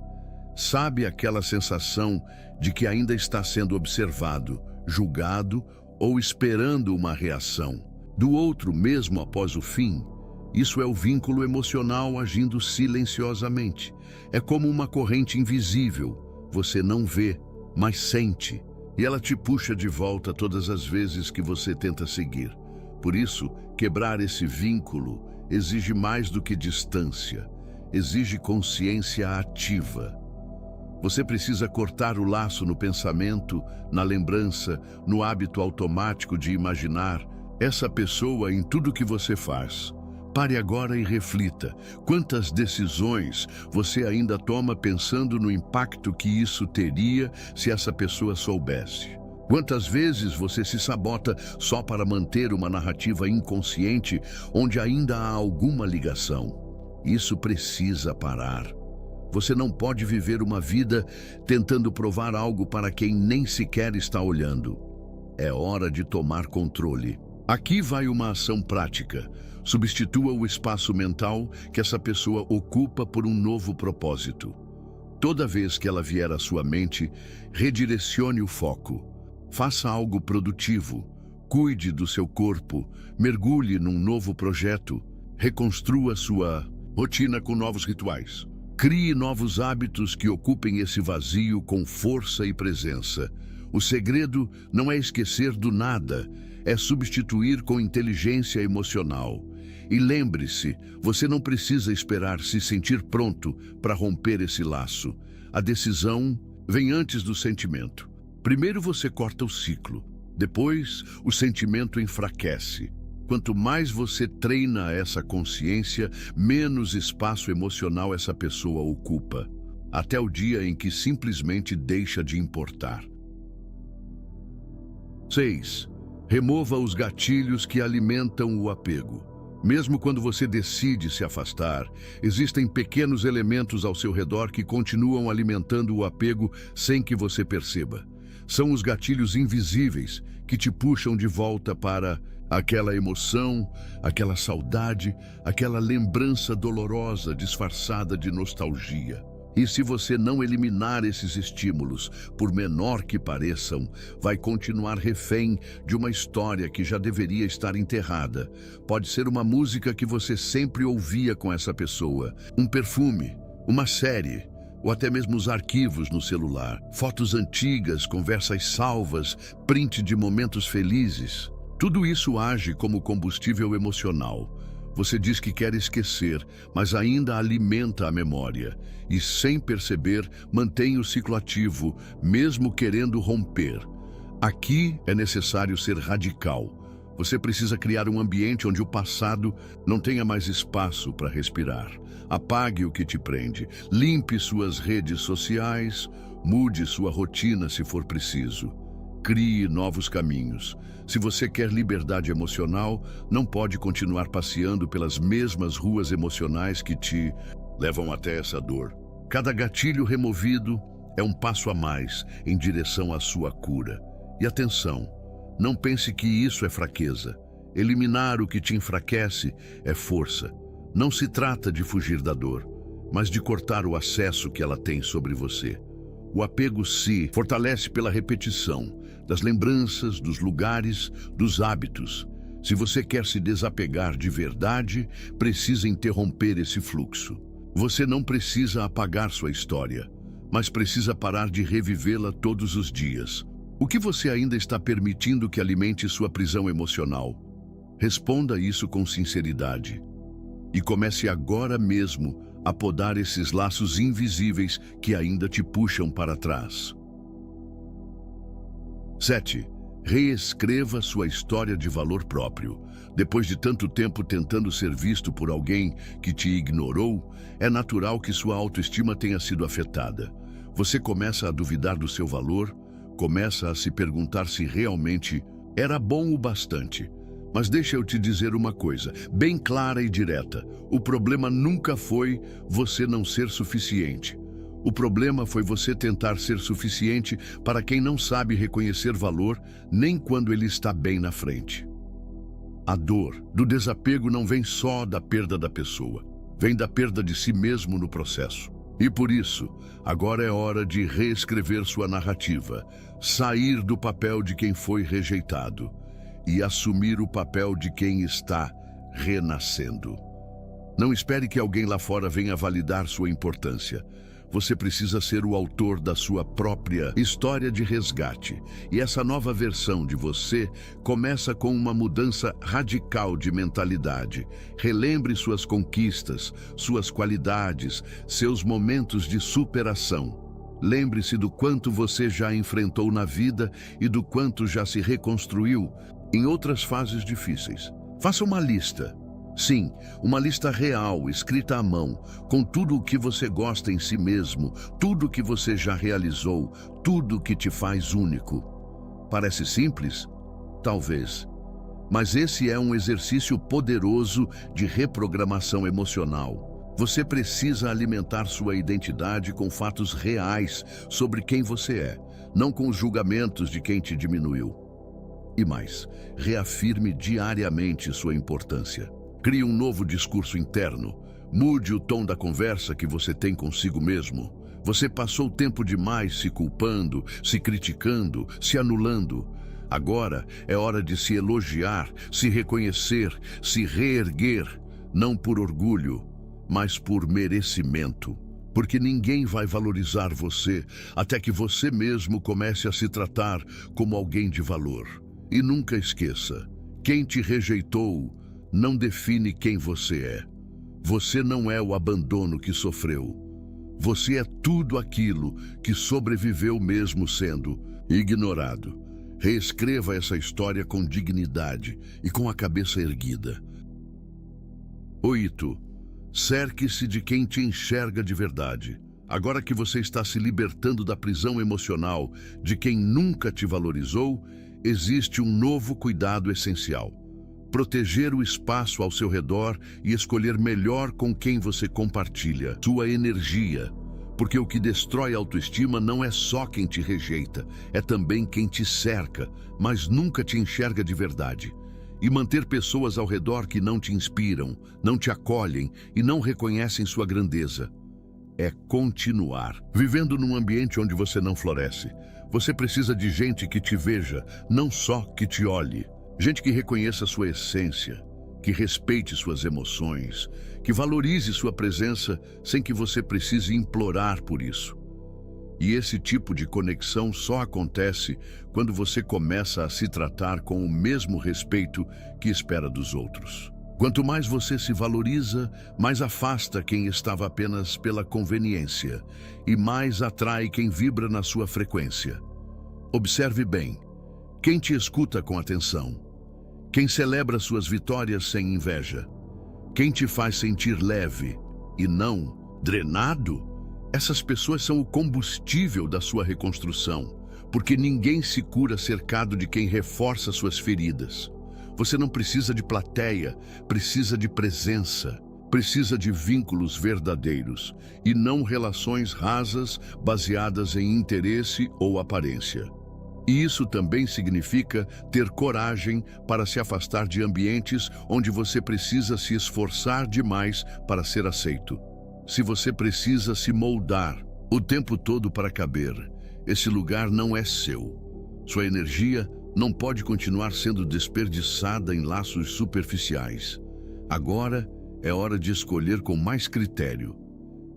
Sabe aquela sensação de que ainda está sendo observado, julgado ou esperando uma reação do outro mesmo após o fim? Isso é o vínculo emocional agindo silenciosamente. É como uma corrente invisível. Você não vê, mas sente. E ela te puxa de volta todas as vezes que você tenta seguir. Por isso, quebrar esse vínculo exige mais do que distância. Exige consciência ativa. Você precisa cortar o laço no pensamento, na lembrança, no hábito automático de imaginar essa pessoa em tudo que você faz. Pare agora e reflita. Quantas decisões você ainda toma pensando no impacto que isso teria se essa pessoa soubesse? Quantas vezes você se sabota só para manter uma narrativa inconsciente onde ainda há alguma ligação? Isso precisa parar. Você não pode viver uma vida tentando provar algo para quem nem sequer está olhando. É hora de tomar controle. Aqui vai uma ação prática. Substitua o espaço mental que essa pessoa ocupa por um novo propósito. Toda vez que ela vier à sua mente, redirecione o foco. Faça algo produtivo. Cuide do seu corpo. Mergulhe num novo projeto. Reconstrua sua rotina com novos rituais. Crie novos hábitos que ocupem esse vazio com força e presença. O segredo não é esquecer do nada, é substituir com inteligência emocional. E lembre-se, você não precisa esperar se sentir pronto para romper esse laço. A decisão vem antes do sentimento. Primeiro você corta o ciclo, depois o sentimento enfraquece. Quanto mais você treina essa consciência, menos espaço emocional essa pessoa ocupa, até o dia em que simplesmente deixa de importar. 6. Remova os gatilhos que alimentam o apego. Mesmo quando você decide se afastar, existem pequenos elementos ao seu redor que continuam alimentando o apego sem que você perceba. São os gatilhos invisíveis que te puxam de volta para aquela emoção, aquela saudade, aquela lembrança dolorosa disfarçada de nostalgia. E se você não eliminar esses estímulos, por menor que pareçam, vai continuar refém de uma história que já deveria estar enterrada. Pode ser uma música que você sempre ouvia com essa pessoa, um perfume, uma série, ou até mesmo os arquivos no celular, fotos antigas, conversas salvas, print de momentos felizes. Tudo isso age como combustível emocional. Você diz que quer esquecer, mas ainda alimenta a memória. E, sem perceber, mantém o ciclo ativo, mesmo querendo romper. Aqui é necessário ser radical. Você precisa criar um ambiente onde o passado não tenha mais espaço para respirar. Apague o que te prende, limpe suas redes sociais, mude sua rotina se for preciso. Crie novos caminhos. Se você quer liberdade emocional, não pode continuar passeando pelas mesmas ruas emocionais que te levam até essa dor. Cada gatilho removido é um passo a mais em direção à sua cura. E atenção, não pense que isso é fraqueza. Eliminar o que te enfraquece é força. Não se trata de fugir da dor, mas de cortar o acesso que ela tem sobre você. O apego se fortalece pela repetição das lembranças, dos lugares, dos hábitos. Se você quer se desapegar de verdade, precisa interromper esse fluxo. Você não precisa apagar sua história, mas precisa parar de revivê-la todos os dias. O que você ainda está permitindo que alimente sua prisão emocional? Responda isso com sinceridade. E comece agora mesmo a podar esses laços invisíveis que ainda te puxam para trás. 7. Reescreva sua história de valor próprio. Depois de tanto tempo tentando ser visto por alguém que te ignorou, é natural que sua autoestima tenha sido afetada. Você começa a duvidar do seu valor, começa a se perguntar se realmente era bom o bastante. Mas deixa eu te dizer uma coisa, bem clara e direta. O problema nunca foi você não ser suficiente. O problema foi você tentar ser suficiente para quem não sabe reconhecer valor, nem quando ele está bem na frente. A dor do desapego não vem só da perda da pessoa, vem da perda de si mesmo no processo. E por isso, agora é hora de reescrever sua narrativa, sair do papel de quem foi rejeitado e assumir o papel de quem está renascendo. Não espere que alguém lá fora venha validar sua importância. Você precisa ser o autor da sua própria história de resgate. E essa nova versão de você começa com uma mudança radical de mentalidade. Relembre suas conquistas, suas qualidades, seus momentos de superação. Lembre-se do quanto você já enfrentou na vida e do quanto já se reconstruiu em outras fases difíceis. Faça uma lista. Sim, uma lista real, escrita à mão, com tudo o que você gosta em si mesmo, tudo o que você já realizou, tudo o que te faz único. Parece simples? Talvez. Mas esse é um exercício poderoso de reprogramação emocional. Você precisa alimentar sua identidade com fatos reais sobre quem você é, não com os julgamentos de quem te diminuiu. E mais, reafirme diariamente sua importância. Crie um novo discurso interno. Mude o tom da conversa que você tem consigo mesmo. Você passou tempo demais se culpando, se criticando, se anulando. Agora é hora de se elogiar, se reconhecer, se reerguer, não por orgulho, mas por merecimento. Porque ninguém vai valorizar você até que você mesmo comece a se tratar como alguém de valor. E nunca esqueça, quem te rejeitou não define quem você é. Você não é o abandono que sofreu. Você é tudo aquilo que sobreviveu mesmo sendo ignorado. Reescreva essa história com dignidade e com a cabeça erguida. 8. Cerque-se de quem te enxerga de verdade. Agora que você está se libertando da prisão emocional de quem nunca te valorizou, existe um novo cuidado essencial. Proteger o espaço ao seu redor e escolher melhor com quem você compartilha sua energia. Porque o que destrói a autoestima não é só quem te rejeita, é também quem te cerca, mas nunca te enxerga de verdade. E manter pessoas ao redor que não te inspiram, não te acolhem e não reconhecem sua grandeza. É continuar vivendo num ambiente onde você não floresce. Você precisa de gente que te veja, não só que te olhe. Gente que reconheça sua essência, que respeite suas emoções, que valorize sua presença sem que você precise implorar por isso. E esse tipo de conexão só acontece quando você começa a se tratar com o mesmo respeito que espera dos outros. Quanto mais você se valoriza, mais afasta quem estava apenas pela conveniência e mais atrai quem vibra na sua frequência. Observe bem, quem te escuta com atenção, quem celebra suas vitórias sem inveja, quem te faz sentir leve e não drenado, essas pessoas são o combustível da sua reconstrução, porque ninguém se cura cercado de quem reforça suas feridas. Você não precisa de plateia, precisa de presença. precisa de vínculos verdadeiros e não relações rasas baseadas em interesse ou aparência. E isso também significa ter coragem para se afastar de ambientes onde você precisa se esforçar demais para ser aceito. Se você precisa se moldar o tempo todo para caber, esse lugar não é seu. Sua energia não pode continuar sendo desperdiçada em laços superficiais. Agora é hora de escolher com mais critério.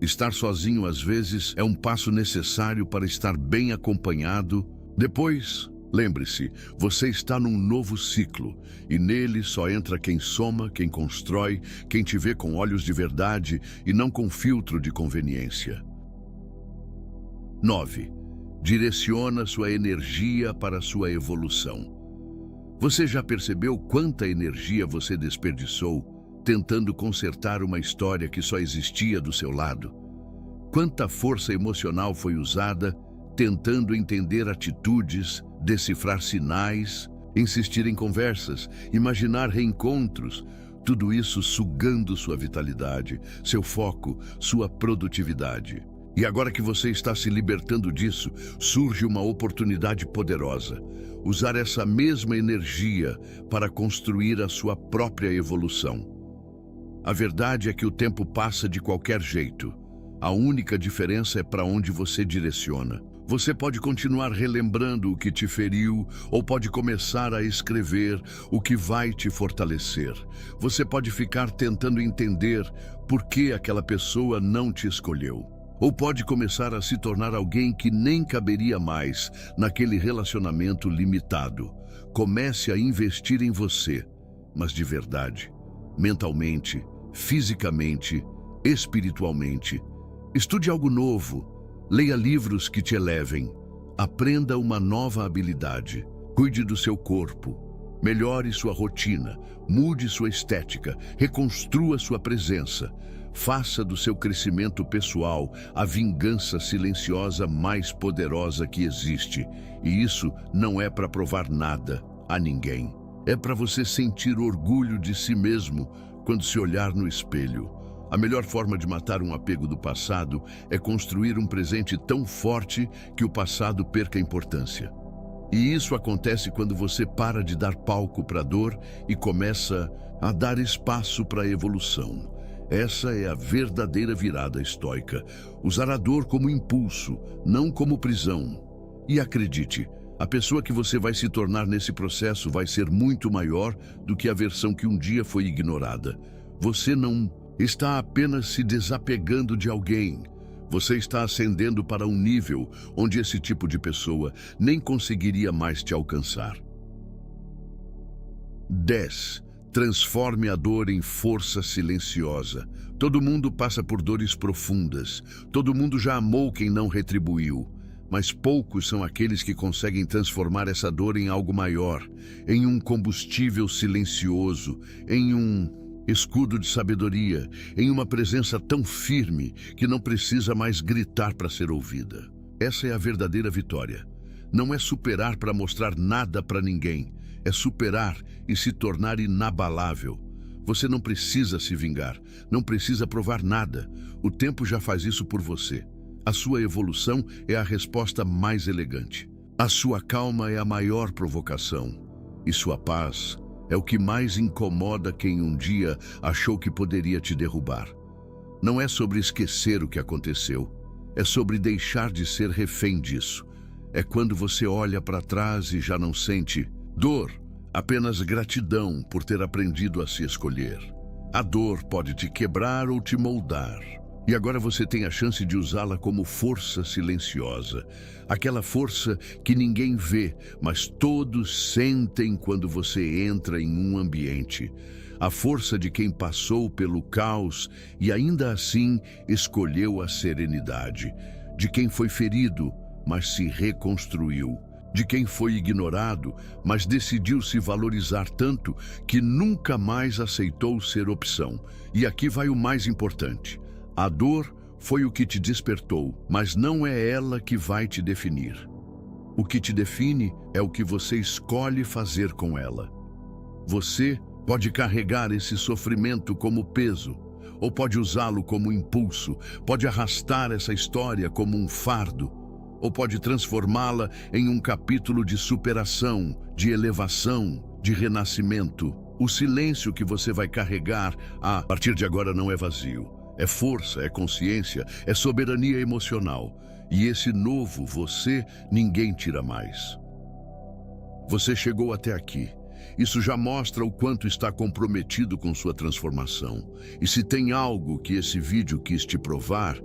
Estar sozinho às vezes é um passo necessário para estar bem acompanhado. Depois, lembre-se, você está num novo ciclo, e nele só entra quem soma, quem constrói, quem te vê com olhos de verdade e não com filtro de conveniência. 9. Direciona sua energia para sua evolução. Você já percebeu quanta energia você desperdiçou tentando consertar uma história que só existia do seu lado? Quanta força emocional foi usada tentando entender atitudes, decifrar sinais, insistir em conversas, imaginar reencontros, tudo isso sugando sua vitalidade, seu foco, sua produtividade. E agora que você está se libertando disso, surge uma oportunidade poderosa. Usar essa mesma energia para construir a sua própria evolução. A verdade é que o tempo passa de qualquer jeito. A única diferença é para onde você direciona. Você pode continuar relembrando o que te feriu ou pode começar a escrever o que vai te fortalecer. Você pode ficar tentando entender por que aquela pessoa não te escolheu. Ou pode começar a se tornar alguém que nem caberia mais naquele relacionamento limitado. Comece a investir em você, mas de verdade, mentalmente, fisicamente, espiritualmente. Estude algo novo. Leia livros que te elevem. Aprenda uma nova habilidade. Cuide do seu corpo. Melhore sua rotina. Mude sua estética. Reconstrua sua presença. Faça do seu crescimento pessoal a vingança silenciosa mais poderosa que existe. E isso não é para provar nada a ninguém. É para você sentir orgulho de si mesmo quando se olhar no espelho. A melhor forma de matar um apego do passado é construir um presente tão forte que o passado perca importância. E isso acontece quando você para de dar palco para a dor e começa a dar espaço para a evolução. Essa é a verdadeira virada estoica. Usar a dor como impulso, não como prisão. E acredite, a pessoa que você vai se tornar nesse processo vai ser muito maior do que a versão que um dia foi ignorada. Você não está apenas se desapegando de alguém. Você está ascendendo para um nível onde esse tipo de pessoa nem conseguiria mais te alcançar. 10. Transforme a dor em força silenciosa. Todo mundo passa por dores profundas. Todo mundo já amou quem não retribuiu. Mas poucos são aqueles que conseguem transformar essa dor em algo maior, em um combustível silencioso, em um escudo de sabedoria, em uma presença tão firme que não precisa mais gritar para ser ouvida. Essa é a verdadeira vitória. Não é superar para mostrar nada para ninguém, é superar e se tornar inabalável. Você não precisa se vingar, não precisa provar nada. O tempo já faz isso por você. A sua evolução é a resposta mais elegante. A sua calma é a maior provocação. E sua paz é o que mais incomoda quem um dia achou que poderia te derrubar. Não é sobre esquecer o que aconteceu, é sobre deixar de ser refém disso. É quando você olha para trás e já não sente dor, apenas gratidão por ter aprendido a se escolher. A dor pode te quebrar ou te moldar. E agora você tem a chance de usá-la como força silenciosa. Aquela força que ninguém vê, mas todos sentem quando você entra em um ambiente. A força de quem passou pelo caos e ainda assim escolheu a serenidade. De quem foi ferido, mas se reconstruiu. De quem foi ignorado, mas decidiu se valorizar tanto que nunca mais aceitou ser opção. E aqui vai o mais importante. A dor foi o que te despertou, mas não é ela que vai te definir. O que te define é o que você escolhe fazer com ela. Você pode carregar esse sofrimento como peso, ou pode usá-lo como impulso, pode arrastar essa história como um fardo, ou pode transformá-la em um capítulo de superação, de elevação, de renascimento. O silêncio que você vai carregar a partir de agora não é vazio. É força, é consciência, é soberania emocional. E esse novo você ninguém tira mais. Você chegou até aqui. Isso já mostra o quanto está comprometido com sua transformação. E se tem algo que esse vídeo quis te provar,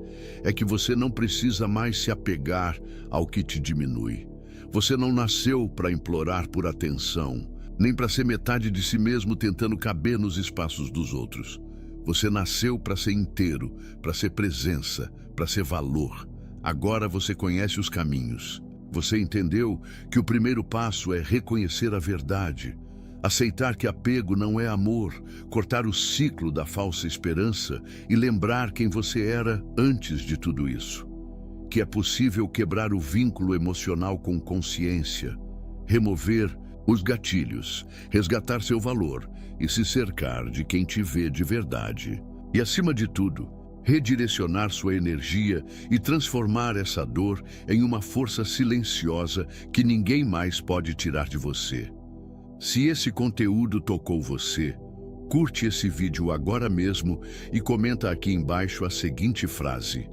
é que você não precisa mais se apegar ao que te diminui. Você não nasceu para implorar por atenção, nem para ser metade de si mesmo tentando caber nos espaços dos outros. Você nasceu para ser inteiro, para ser presença, para ser valor. Agora você conhece os caminhos. Você entendeu que o primeiro passo é reconhecer a verdade, aceitar que apego não é amor, cortar o ciclo da falsa esperança e lembrar quem você era antes de tudo isso. Que é possível quebrar o vínculo emocional com consciência, remover os gatilhos, resgatar seu valor e se cercar de quem te vê de verdade. E, acima de tudo, redirecionar sua energia e transformar essa dor em uma força silenciosa que ninguém mais pode tirar de você. Se esse conteúdo tocou você, curte esse vídeo agora mesmo e comenta aqui embaixo a seguinte frase: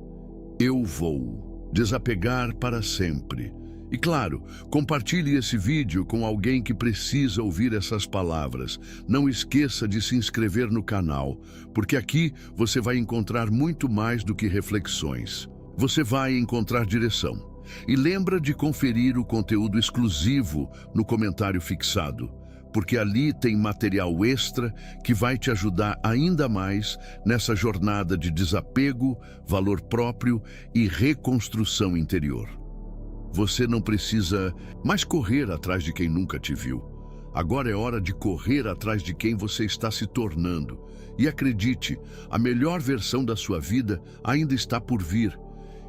eu vou desapegar para sempre. E claro, compartilhe esse vídeo com alguém que precisa ouvir essas palavras. Não esqueça de se inscrever no canal, porque aqui você vai encontrar muito mais do que reflexões. Você vai encontrar direção. E lembra de conferir o conteúdo exclusivo no comentário fixado, porque ali tem material extra que vai te ajudar ainda mais nessa jornada de desapego, valor próprio e reconstrução interior. Você não precisa mais correr atrás de quem nunca te viu. Agora é hora de correr atrás de quem você está se tornando. E acredite, a melhor versão da sua vida ainda está por vir.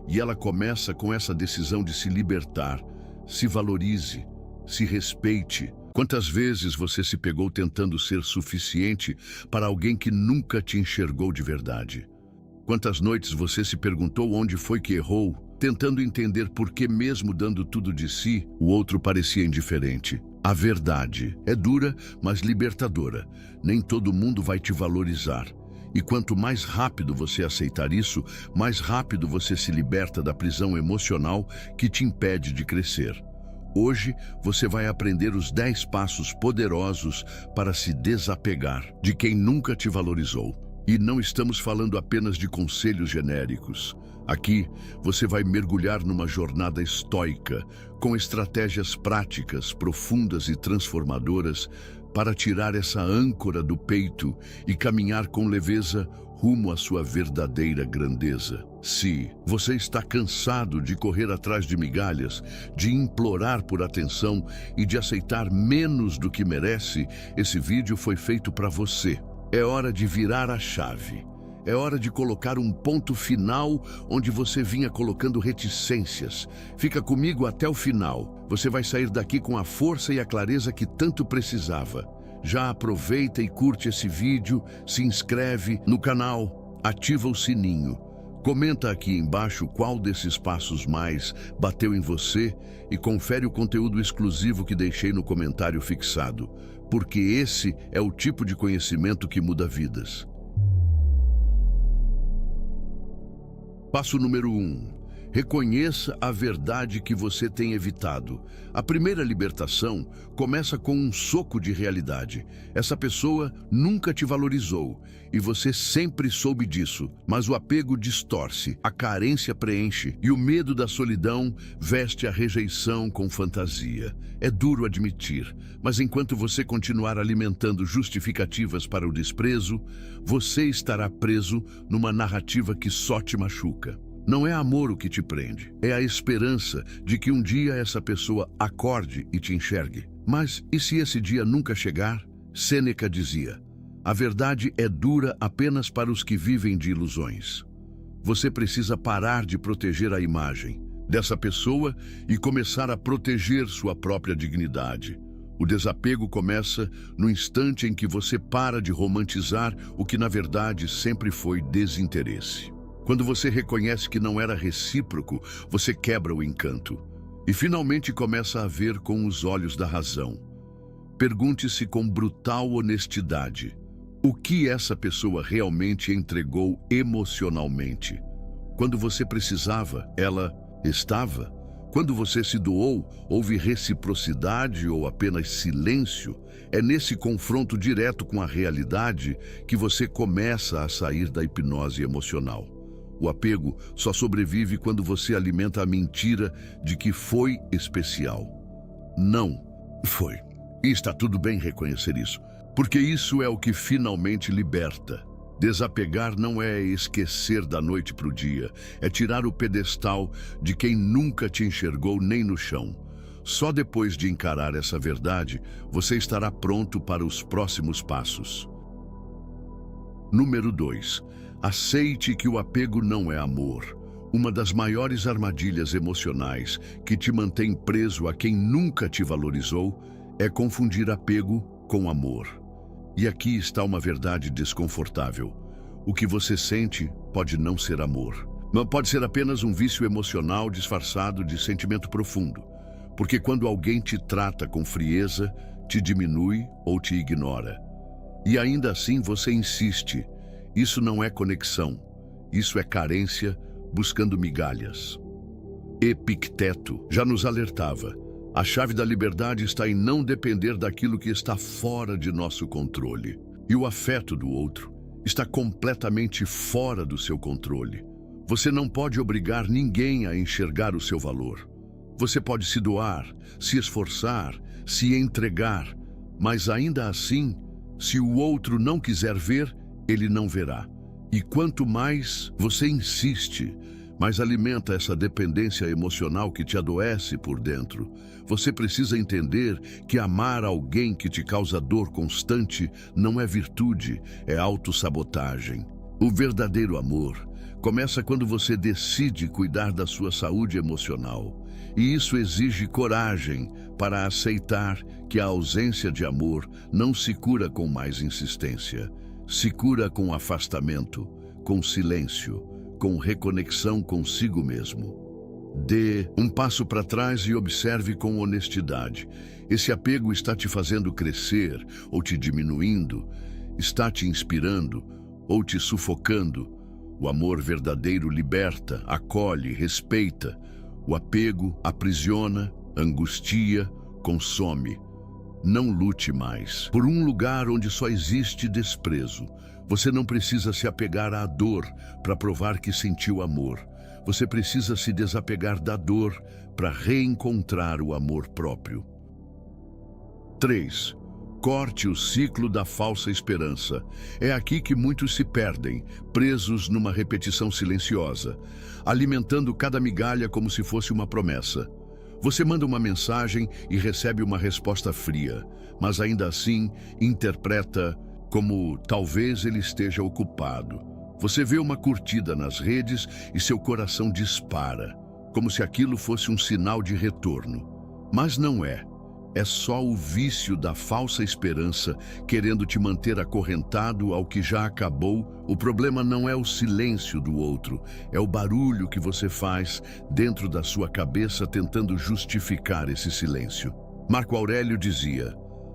E ela começa com essa decisão de se libertar. Se valorize, se respeite. Quantas vezes você se pegou tentando ser suficiente para alguém que nunca te enxergou de verdade? Quantas noites você se perguntou onde foi que errou, tentando entender por que mesmo dando tudo de si, o outro parecia indiferente? A verdade é dura, mas libertadora. Nem todo mundo vai te valorizar. E quanto mais rápido você aceitar isso, mais rápido você se liberta da prisão emocional que te impede de crescer. Hoje, você vai aprender os 10 passos poderosos para se desapegar de quem nunca te valorizou. E não estamos falando apenas de conselhos genéricos. Aqui, você vai mergulhar numa jornada estoica, com estratégias práticas, profundas e transformadoras para tirar essa âncora do peito e caminhar com leveza rumo à sua verdadeira grandeza. Se você está cansado de correr atrás de migalhas, de implorar por atenção e de aceitar menos do que merece, esse vídeo foi feito para você. É hora de virar a chave. É hora de colocar um ponto final onde você vinha colocando reticências. Fica comigo até o final. Você vai sair daqui com a força e a clareza que tanto precisava. Já aproveita e curte esse vídeo, se inscreve no canal, ativa o sininho. Comenta aqui embaixo qual desses passos mais bateu em você e confere o conteúdo exclusivo que deixei no comentário fixado, porque esse é o tipo de conhecimento que muda vidas. Passo número 1. Reconheça a verdade que você tem evitado. A primeira libertação começa com um soco de realidade. Essa pessoa nunca te valorizou e você sempre soube disso, mas o apego distorce, a carência preenche e o medo da solidão veste a rejeição com fantasia. É duro admitir, mas enquanto você continuar alimentando justificativas para o desprezo, você estará preso numa narrativa que só te machuca. Não é amor o que te prende, é a esperança de que um dia essa pessoa acorde e te enxergue. Mas e se esse dia nunca chegar? Sêneca dizia: a verdade é dura apenas para os que vivem de ilusões. Você precisa parar de proteger a imagem dessa pessoa e começar a proteger sua própria dignidade. O desapego começa no instante em que você para de romantizar o que na verdade sempre foi desinteresse. Quando você reconhece que não era recíproco, você quebra o encanto e finalmente começa a ver com os olhos da razão. Pergunte-se com brutal honestidade: o que essa pessoa realmente entregou emocionalmente? Quando você precisava, ela estava? Quando você se doou, houve reciprocidade ou apenas silêncio? É nesse confronto direto com a realidade que você começa a sair da hipnose emocional. O apego só sobrevive quando você alimenta a mentira de que foi especial. Não foi. E está tudo bem reconhecer isso, porque isso é o que finalmente liberta. Desapegar não é esquecer da noite para o dia, é tirar o pedestal de quem nunca te enxergou nem no chão. Só depois de encarar essa verdade, você estará pronto para os próximos passos. Número 2. Aceite que o apego não é amor. Uma das maiores armadilhas emocionais que te mantém preso a quem nunca te valorizou é confundir apego com amor. E aqui está uma verdade desconfortável. O que você sente pode não ser amor. Mas pode ser apenas um vício emocional disfarçado de sentimento profundo. Porque quando alguém te trata com frieza, te diminui ou te ignora. E ainda assim você insiste. Isso não é conexão. Isso é carência buscando migalhas. Epicteto já nos alertava. A chave da liberdade está em não depender daquilo que está fora de nosso controle. E o afeto do outro está completamente fora do seu controle. Você não pode obrigar ninguém a enxergar o seu valor. Você pode se doar, se esforçar, se entregar, mas ainda assim, se o outro não quiser ver, ele não verá. E quanto mais você insiste, mais alimenta essa dependência emocional que te adoece por dentro. Você precisa entender que amar alguém que te causa dor constante não é virtude, é autossabotagem. O verdadeiro amor começa quando você decide cuidar da sua saúde emocional. E isso exige coragem para aceitar que a ausência de amor não se cura com mais insistência. Se cura com afastamento, com silêncio, com reconexão consigo mesmo. Dê um passo para trás e observe com honestidade. Esse apego está te fazendo crescer ou te diminuindo? Está te inspirando ou te sufocando? O amor verdadeiro liberta, acolhe, respeita. O apego aprisiona, angustia, consome. Não lute mais por um lugar onde só existe desprezo. Você não precisa se apegar à dor para provar que sentiu amor. Você precisa se desapegar da dor para reencontrar o amor próprio. 3. Corte o ciclo da falsa esperança. É aqui que muitos se perdem, presos numa repetição silenciosa, alimentando cada migalha como se fosse uma promessa. Você manda uma mensagem e recebe uma resposta fria, mas ainda assim interpreta como talvez ele esteja ocupado. Você vê uma curtida nas redes e seu coração dispara, como se aquilo fosse um sinal de retorno. Mas não é. É só o vício da falsa esperança querendo te manter acorrentado ao que já acabou. O problema não é o silêncio do outro, é o barulho que você faz dentro da sua cabeça tentando justificar esse silêncio. Marco Aurélio dizia: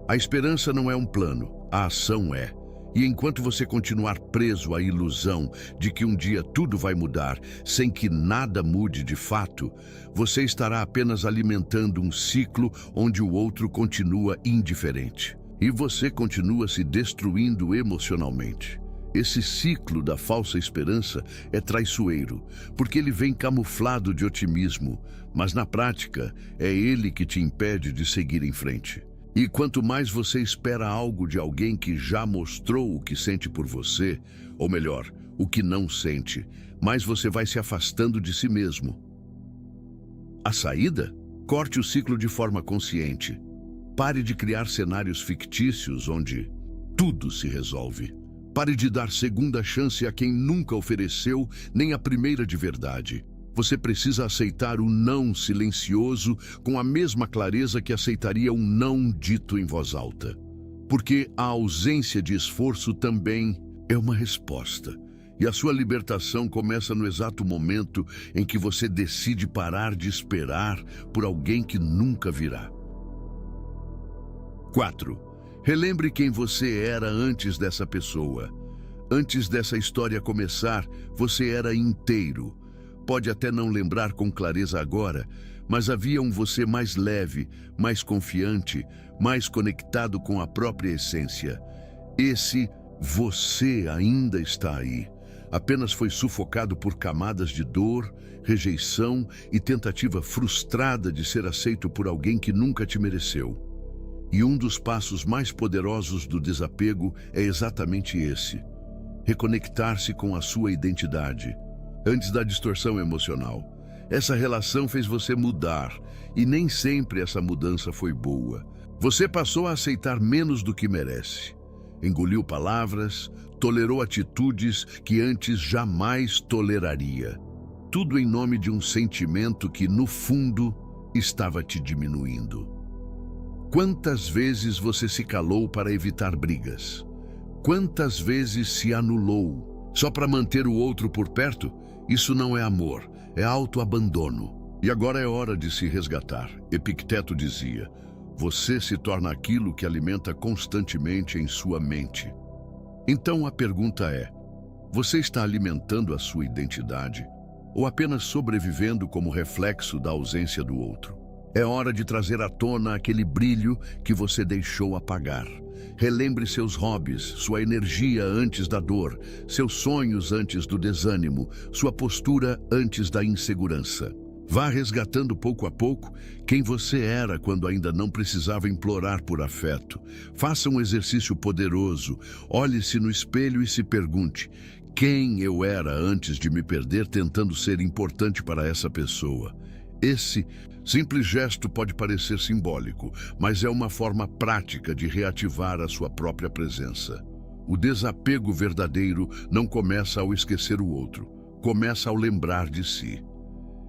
a esperança não é um plano, a ação é. E enquanto você continuar preso à ilusão de que um dia tudo vai mudar, sem que nada mude de fato, você estará apenas alimentando um ciclo onde o outro continua indiferente. E você continua se destruindo emocionalmente. Esse ciclo da falsa esperança é traiçoeiro, porque ele vem camuflado de otimismo, mas na prática é ele que te impede de seguir em frente. E quanto mais você espera algo de alguém que já mostrou o que sente por você, ou melhor, o que não sente, mais você vai se afastando de si mesmo. A saída? Corte o ciclo de forma consciente. Pare de criar cenários fictícios onde tudo se resolve. Pare de dar segunda chance a quem nunca ofereceu nem a primeira de verdade. Você precisa aceitar o não silencioso com a mesma clareza que aceitaria um não dito em voz alta. Porque a ausência de esforço também é uma resposta. E a sua libertação começa no exato momento em que você decide parar de esperar por alguém que nunca virá. 4. Relembre quem você era antes dessa pessoa. Antes dessa história começar, você era inteiro. Pode até não lembrar com clareza agora, mas havia um você mais leve, mais confiante, mais conectado com a própria essência. Esse você ainda está aí. Apenas foi sufocado por camadas de dor, rejeição e tentativa frustrada de ser aceito por alguém que nunca te mereceu. E um dos passos mais poderosos do desapego é exatamente esse: reconectar-se com a sua identidade. Antes da distorção emocional, essa relação fez você mudar, e nem sempre essa mudança foi boa. Você passou a aceitar menos do que merece. Engoliu palavras, tolerou atitudes que antes jamais toleraria. Tudo em nome de um sentimento que, no fundo, estava te diminuindo. Quantas vezes você se calou para evitar brigas? Quantas vezes se anulou só para manter o outro por perto? Isso não é amor, é autoabandono. E agora é hora de se resgatar. Epicteto dizia: você se torna aquilo que alimenta constantemente em sua mente. Então a pergunta é: você está alimentando a sua identidade ou apenas sobrevivendo como reflexo da ausência do outro? É hora de trazer à tona aquele brilho que você deixou apagar. Relembre seus hobbies, sua energia antes da dor, seus sonhos antes do desânimo, sua postura antes da insegurança. Vá resgatando pouco a pouco quem você era quando ainda não precisava implorar por afeto. Faça um exercício poderoso. Olhe-se no espelho e se pergunte: quem eu era antes de me perder tentando ser importante para essa pessoa? Esse simples gesto pode parecer simbólico, mas é uma forma prática de reativar a sua própria presença. O desapego verdadeiro não começa ao esquecer o outro, começa ao lembrar de si.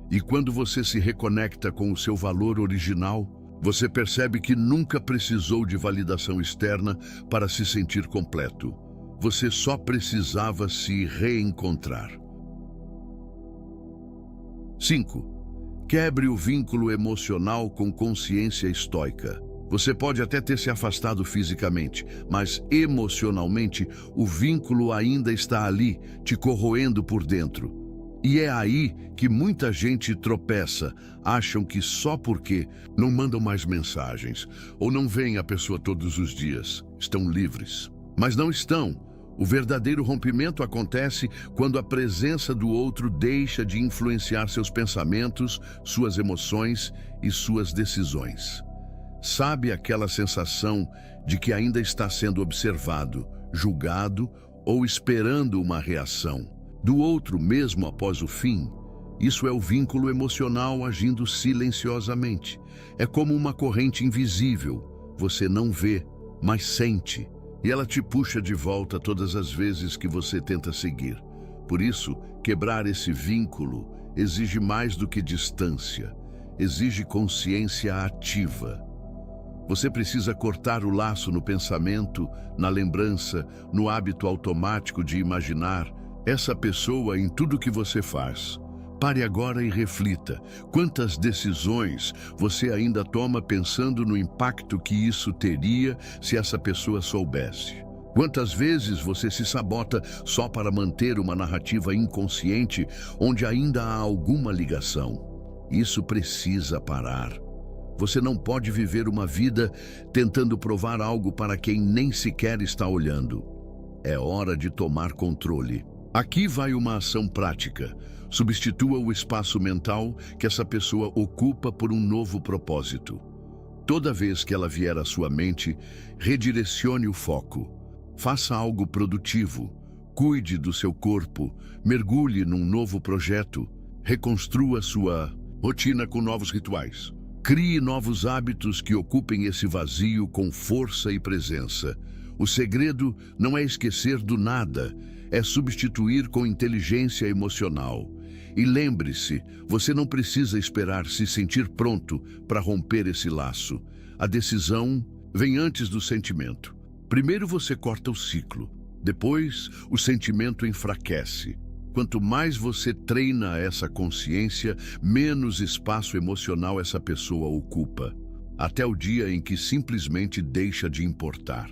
E quando você se reconecta com o seu valor original, você percebe que nunca precisou de validação externa para se sentir completo. Você só precisava se reencontrar. 5. Quebre o vínculo emocional com consciência estoica. Você pode até ter se afastado fisicamente, mas emocionalmente o vínculo ainda está ali, te corroendo por dentro. E é aí que muita gente tropeça. Acham que só porque não mandam mais mensagens ou não veem a pessoa todos os dias, estão livres. Mas não estão. O verdadeiro rompimento acontece quando a presença do outro deixa de influenciar seus pensamentos, suas emoções e suas decisões. Sabe aquela sensação de que ainda está sendo observado, julgado ou esperando uma reação do outro mesmo após o fim? Isso é o vínculo emocional agindo silenciosamente. É como uma corrente invisível. Você não vê, mas sente. E ela te puxa de volta todas as vezes que você tenta seguir. Por isso, quebrar esse vínculo exige mais do que distância. Exige consciência ativa. Você precisa cortar o laço no pensamento, na lembrança, no hábito automático de imaginar essa pessoa em tudo que você faz. Pare agora e reflita. Quantas decisões você ainda toma pensando no impacto que isso teria se essa pessoa soubesse? Quantas vezes você se sabota só para manter uma narrativa inconsciente onde ainda há alguma ligação? Isso precisa parar. Você não pode viver uma vida tentando provar algo para quem nem sequer está olhando. É hora de tomar controle. Aqui vai uma ação prática. Substitua o espaço mental que essa pessoa ocupa por um novo propósito. Toda vez que ela vier à sua mente, redirecione o foco. Faça algo produtivo. Cuide do seu corpo. Mergulhe num novo projeto. Reconstrua sua rotina com novos rituais. Crie novos hábitos que ocupem esse vazio com força e presença. O segredo não é esquecer do nada, é substituir com inteligência emocional. E lembre-se, você não precisa esperar se sentir pronto para romper esse laço. A decisão vem antes do sentimento. Primeiro você corta o ciclo, depois o sentimento enfraquece. Quanto mais você treina essa consciência, menos espaço emocional essa pessoa ocupa, até o dia em que simplesmente deixa de importar.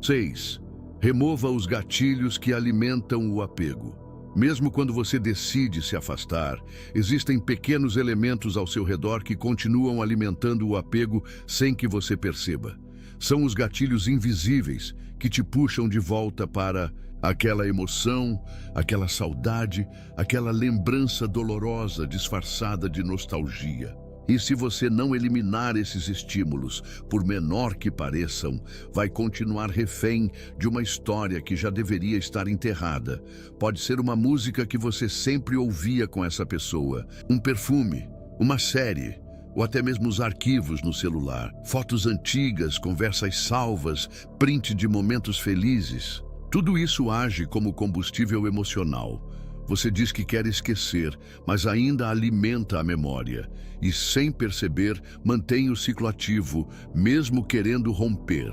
6. Remova os gatilhos que alimentam o apego. Mesmo quando você decide se afastar, existem pequenos elementos ao seu redor que continuam alimentando o apego sem que você perceba. São os gatilhos invisíveis que te puxam de volta para aquela emoção, aquela saudade, aquela lembrança dolorosa disfarçada de nostalgia. E se você não eliminar esses estímulos, por menor que pareçam, vai continuar refém de uma história que já deveria estar enterrada. Pode ser uma música que você sempre ouvia com essa pessoa, um perfume, uma série, ou até mesmo os arquivos no celular, fotos antigas, conversas salvas, print de momentos felizes. Tudo isso age como combustível emocional. Você diz que quer esquecer, mas ainda alimenta a memória. E, sem perceber, mantém o ciclo ativo, mesmo querendo romper.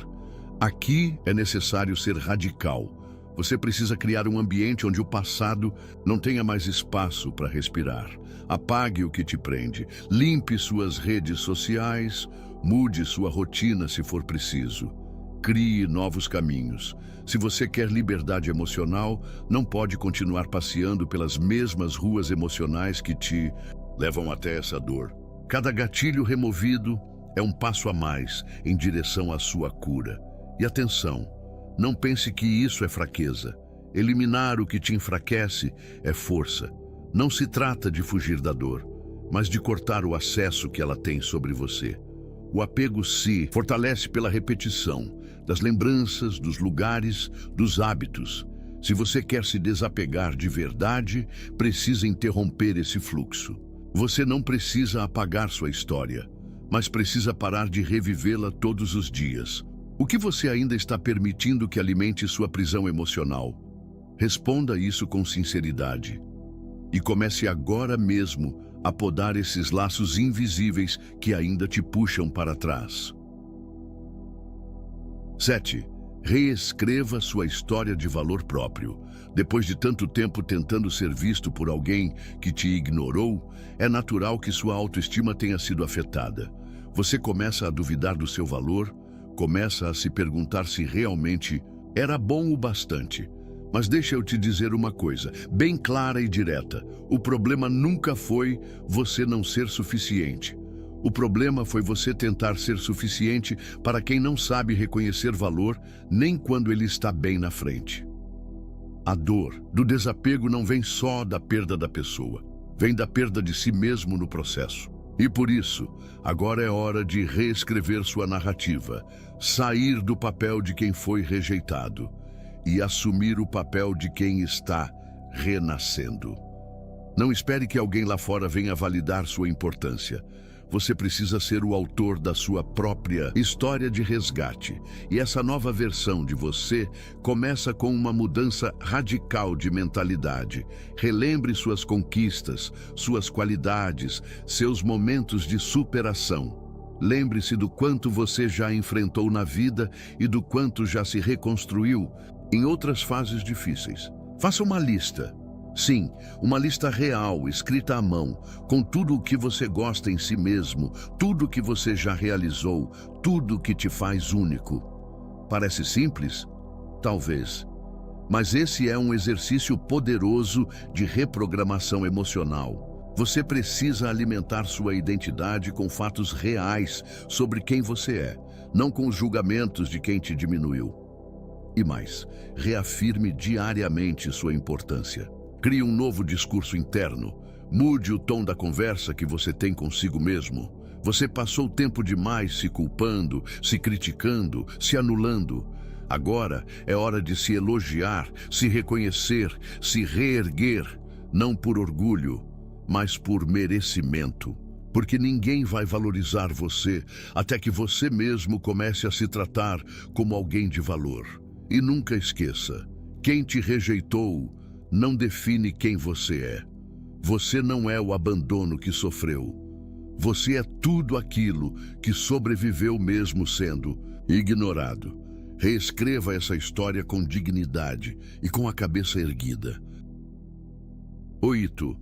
Aqui é necessário ser radical. Você precisa criar um ambiente onde o passado não tenha mais espaço para respirar. Apague o que te prende, limpe suas redes sociais, mude sua rotina se for preciso. Crie novos caminhos. Se você quer liberdade emocional, não pode continuar passeando pelas mesmas ruas emocionais que te levam até essa dor. Cada gatilho removido é um passo a mais em direção à sua cura. E atenção, não pense que isso é fraqueza. Eliminar o que te enfraquece é força. Não se trata de fugir da dor, mas de cortar o acesso que ela tem sobre você. O apego se fortalece pela repetição das lembranças, dos lugares, dos hábitos. Se você quer se desapegar de verdade, precisa interromper esse fluxo. Você não precisa apagar sua história, mas precisa parar de revivê-la todos os dias. O que você ainda está permitindo que alimente sua prisão emocional? Responda isso com sinceridade. E comece agora mesmo a podar esses laços invisíveis que ainda te puxam para trás. 7. Reescreva sua história de valor próprio. Depois de tanto tempo tentando ser visto por alguém que te ignorou, é natural que sua autoestima tenha sido afetada. Você começa a duvidar do seu valor, começa a se perguntar se realmente era bom o bastante. Mas deixa eu te dizer uma coisa, bem clara e direta. O problema nunca foi você não ser suficiente. O problema foi você tentar ser suficiente para quem não sabe reconhecer valor nem quando ele está bem na frente. A dor do desapego não vem só da perda da pessoa, vem da perda de si mesmo no processo. E por isso, agora é hora de reescrever sua narrativa, sair do papel de quem foi rejeitado e assumir o papel de quem está renascendo. Não espere que alguém lá fora venha validar sua importância. Você precisa ser o autor da sua própria história de resgate. E essa nova versão de você começa com uma mudança radical de mentalidade. Relembre suas conquistas, suas qualidades, seus momentos de superação. Lembre-se do quanto você já enfrentou na vida e do quanto já se reconstruiu em outras fases difíceis. Faça uma lista. Sim, uma lista real, escrita à mão, com tudo o que você gosta em si mesmo, tudo o que você já realizou, tudo o que te faz único. Parece simples? Talvez. Mas esse é um exercício poderoso de reprogramação emocional. Você precisa alimentar sua identidade com fatos reais sobre quem você é, não com os julgamentos de quem te diminuiu. E mais, reafirme diariamente sua importância. Crie um novo discurso interno. Mude o tom da conversa que você tem consigo mesmo. Você passou tempo demais se culpando, se criticando, se anulando. Agora é hora de se elogiar, se reconhecer, se reerguer, não por orgulho, mas por merecimento. Porque ninguém vai valorizar você até que você mesmo comece a se tratar como alguém de valor. E nunca esqueça, quem te rejeitou não define quem você é. Você não é o abandono que sofreu. Você é tudo aquilo que sobreviveu mesmo sendo ignorado. Reescreva essa história com dignidade e com a cabeça erguida. 8.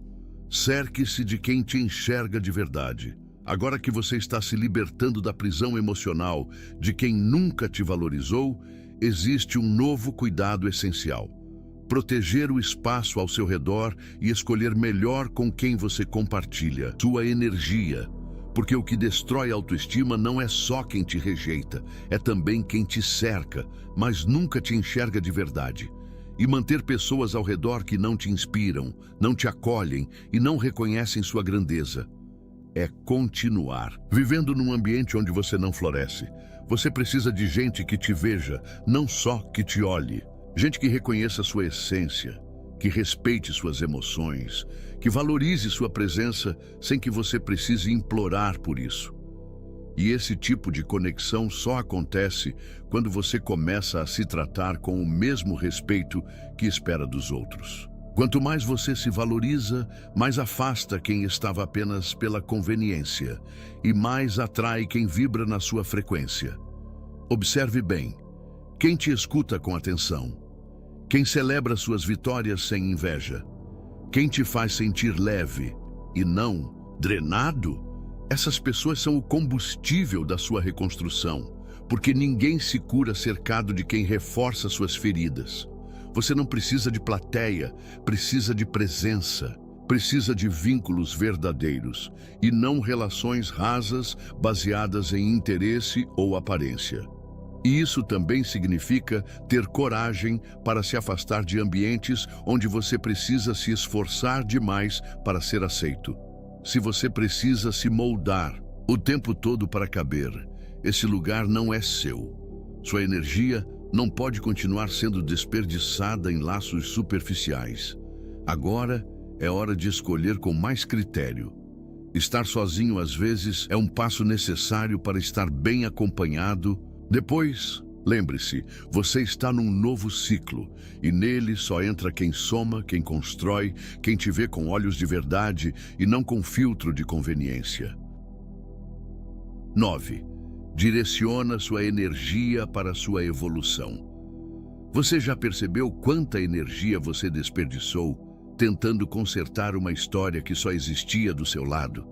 Cerque-se de quem te enxerga de verdade. Agora que você está se libertando da prisão emocional de quem nunca te valorizou, existe um novo cuidado essencial. Proteger o espaço ao seu redor e escolher melhor com quem você compartilha sua energia. Porque o que destrói a autoestima não é só quem te rejeita, é também quem te cerca, mas nunca te enxerga de verdade. E manter pessoas ao redor que não te inspiram, não te acolhem e não reconhecem sua grandeza é continuar vivendo num ambiente onde você não floresce. Você precisa de gente que te veja, não só que te olhe. Gente que reconheça sua essência, que respeite suas emoções, que valorize sua presença sem que você precise implorar por isso. E esse tipo de conexão só acontece quando você começa a se tratar com o mesmo respeito que espera dos outros. Quanto mais você se valoriza, mais afasta quem estava apenas pela conveniência e mais atrai quem vibra na sua frequência. Observe bem, quem te escuta com atenção, quem celebra suas vitórias sem inveja, quem te faz sentir leve e não drenado, essas pessoas são o combustível da sua reconstrução, porque ninguém se cura cercado de quem reforça suas feridas. Você não precisa de plateia, precisa de presença, precisa de vínculos verdadeiros e não relações rasas baseadas em interesse ou aparência. E isso também significa ter coragem para se afastar de ambientes onde você precisa se esforçar demais para ser aceito. Se você precisa se moldar o tempo todo para caber, esse lugar não é seu. Sua energia não pode continuar sendo desperdiçada em laços superficiais. Agora é hora de escolher com mais critério. Estar sozinho às vezes é um passo necessário para estar bem acompanhado. Depois, lembre-se, você está num novo ciclo e nele só entra quem soma, quem constrói, quem te vê com olhos de verdade e não com filtro de conveniência. 9. Direciona sua energia para sua evolução. Você já percebeu quanta energia você desperdiçou tentando consertar uma história que só existia do seu lado?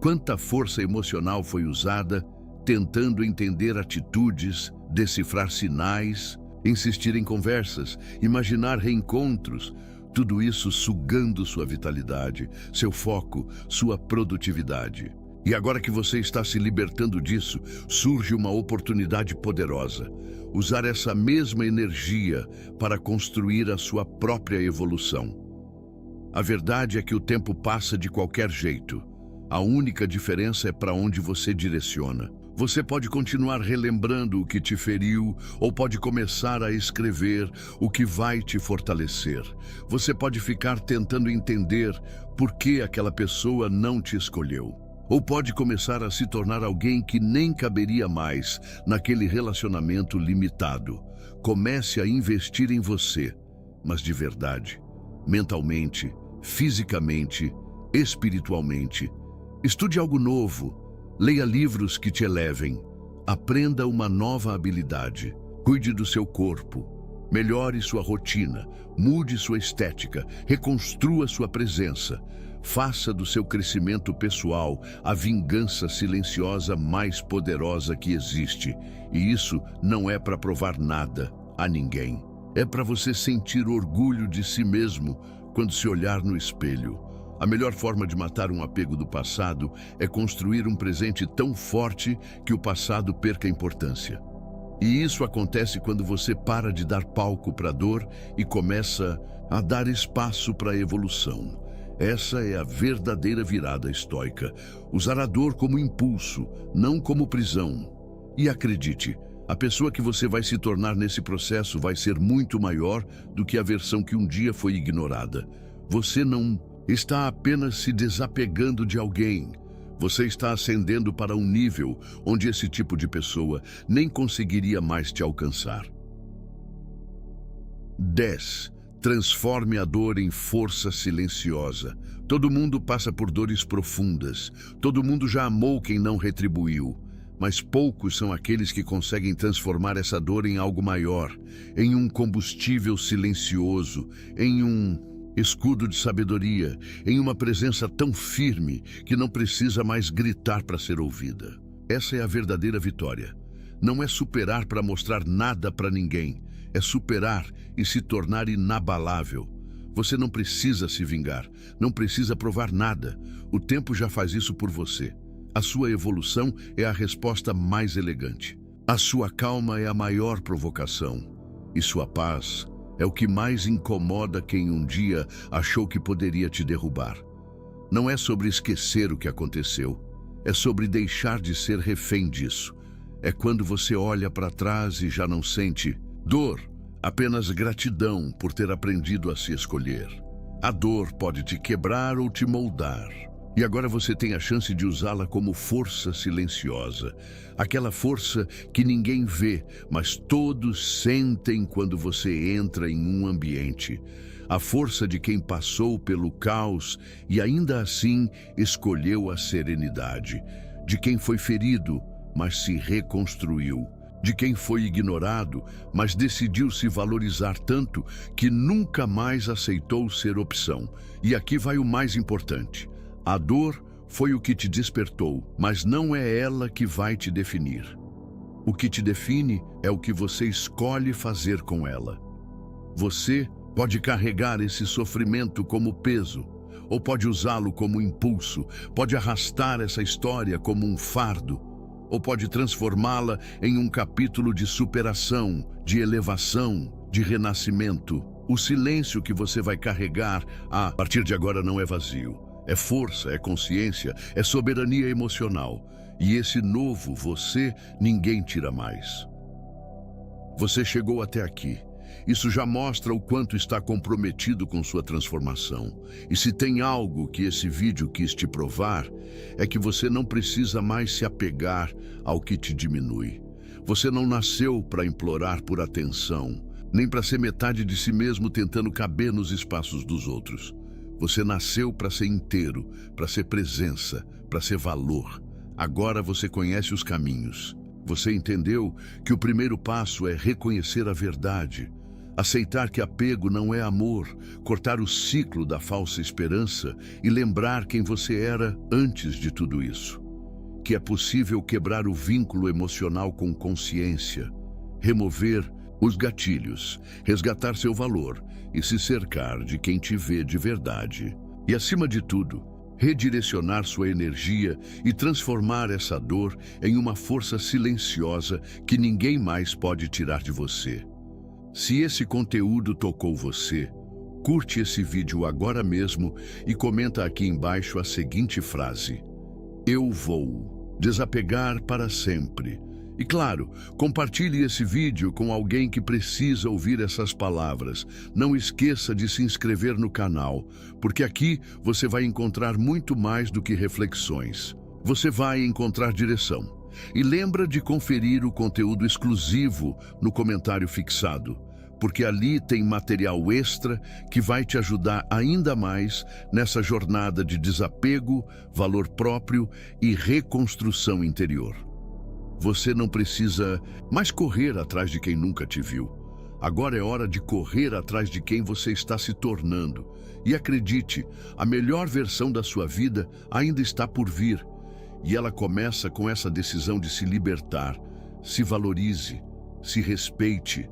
Quanta força emocional foi usada tentando entender atitudes, decifrar sinais, insistir em conversas, imaginar reencontros, tudo isso sugando sua vitalidade, seu foco, sua produtividade. E agora que você está se libertando disso, surge uma oportunidade poderosa. Usar essa mesma energia para construir a sua própria evolução. A verdade é que o tempo passa de qualquer jeito. A única diferença é para onde você direciona. Você pode continuar relembrando o que te feriu ou pode começar a escrever o que vai te fortalecer. Você pode ficar tentando entender por que aquela pessoa não te escolheu. Ou pode começar a se tornar alguém que nem caberia mais naquele relacionamento limitado. Comece a investir em você, mas de verdade, mentalmente, fisicamente, espiritualmente. Estude algo novo, leia livros que te elevem, aprenda uma nova habilidade, cuide do seu corpo, melhore sua rotina, mude sua estética, reconstrua sua presença. Faça do seu crescimento pessoal a vingança silenciosa mais poderosa que existe. E isso não é para provar nada a ninguém. É para você sentir orgulho de si mesmo quando se olhar no espelho. A melhor forma de matar um apego do passado é construir um presente tão forte que o passado perca importância. E isso acontece quando você para de dar palco para a dor e começa a dar espaço para a evolução. Essa é a verdadeira virada estoica. Usar a dor como impulso, não como prisão. E acredite, a pessoa que você vai se tornar nesse processo vai ser muito maior do que a versão que um dia foi ignorada. Você não está apenas se desapegando de alguém. Você está ascendendo para um nível onde esse tipo de pessoa nem conseguiria mais te alcançar. 10. Transforme a dor em força silenciosa. Todo mundo passa por dores profundas. Todo mundo já amou quem não retribuiu. Mas poucos são aqueles que conseguem transformar essa dor em algo maior, em um combustível silencioso, em um escudo de sabedoria, em uma presença tão firme que não precisa mais gritar para ser ouvida. Essa é a verdadeira vitória. Não é superar para mostrar nada para ninguém, é superar e se tornar inabalável. Você não precisa se vingar, não precisa provar nada. O tempo já faz isso por você. A sua evolução é a resposta mais elegante. A sua calma é a maior provocação. E sua paz é o que mais incomoda quem um dia achou que poderia te derrubar. Não é sobre esquecer o que aconteceu, é sobre deixar de ser refém disso. É quando você olha para trás e já não sente dor, apenas gratidão por ter aprendido a se escolher. A dor pode te quebrar ou te moldar. E agora você tem a chance de usá-la como força silenciosa. Aquela força que ninguém vê, mas todos sentem quando você entra em um ambiente. A força de quem passou pelo caos e ainda assim escolheu a serenidade. De quem foi ferido, mas se reconstruiu. De quem foi ignorado, mas decidiu se valorizar tanto que nunca mais aceitou ser opção. E aqui vai o mais importante. A dor foi o que te despertou, mas não é ela que vai te definir. O que te define é o que você escolhe fazer com ela. Você pode carregar esse sofrimento como peso, ou pode usá-lo como impulso, pode arrastar essa história como um fardo, ou pode transformá-la em um capítulo de superação, de elevação, de renascimento. O silêncio que você vai carregar a partir de agora não é vazio. É força, é consciência, é soberania emocional. E esse novo você, ninguém tira mais. Você chegou até aqui. Isso já mostra o quanto está comprometido com sua transformação. E se tem algo que esse vídeo quis te provar, é que você não precisa mais se apegar ao que te diminui. Você não nasceu para implorar por atenção, nem para ser metade de si mesmo tentando caber nos espaços dos outros. Você nasceu para ser inteiro, para ser presença, para ser valor. Agora você conhece os caminhos. Você entendeu que o primeiro passo é reconhecer a verdade, aceitar que apego não é amor, cortar o ciclo da falsa esperança e lembrar quem você era antes de tudo isso. Que é possível quebrar o vínculo emocional com consciência, remover os gatilhos, resgatar seu valor e se cercar de quem te vê de verdade. E, acima de tudo, redirecionar sua energia e transformar essa dor em uma força silenciosa que ninguém mais pode tirar de você. Se esse conteúdo tocou você, curte esse vídeo agora mesmo e comenta aqui embaixo a seguinte frase: eu vou desapegar para sempre. E claro, compartilhe esse vídeo com alguém que precisa ouvir essas palavras. Não esqueça de se inscrever no canal, porque aqui você vai encontrar muito mais do que reflexões. Você vai encontrar direção. E lembra de conferir o conteúdo exclusivo no comentário fixado, porque ali tem material extra que vai te ajudar ainda mais nessa jornada de desapego, valor próprio e reconstrução interior. Você não precisa mais correr atrás de quem nunca te viu. Agora é hora de correr atrás de quem você está se tornando. E acredite, a melhor versão da sua vida ainda está por vir. E ela começa com essa decisão de se libertar. Se valorize, se respeite,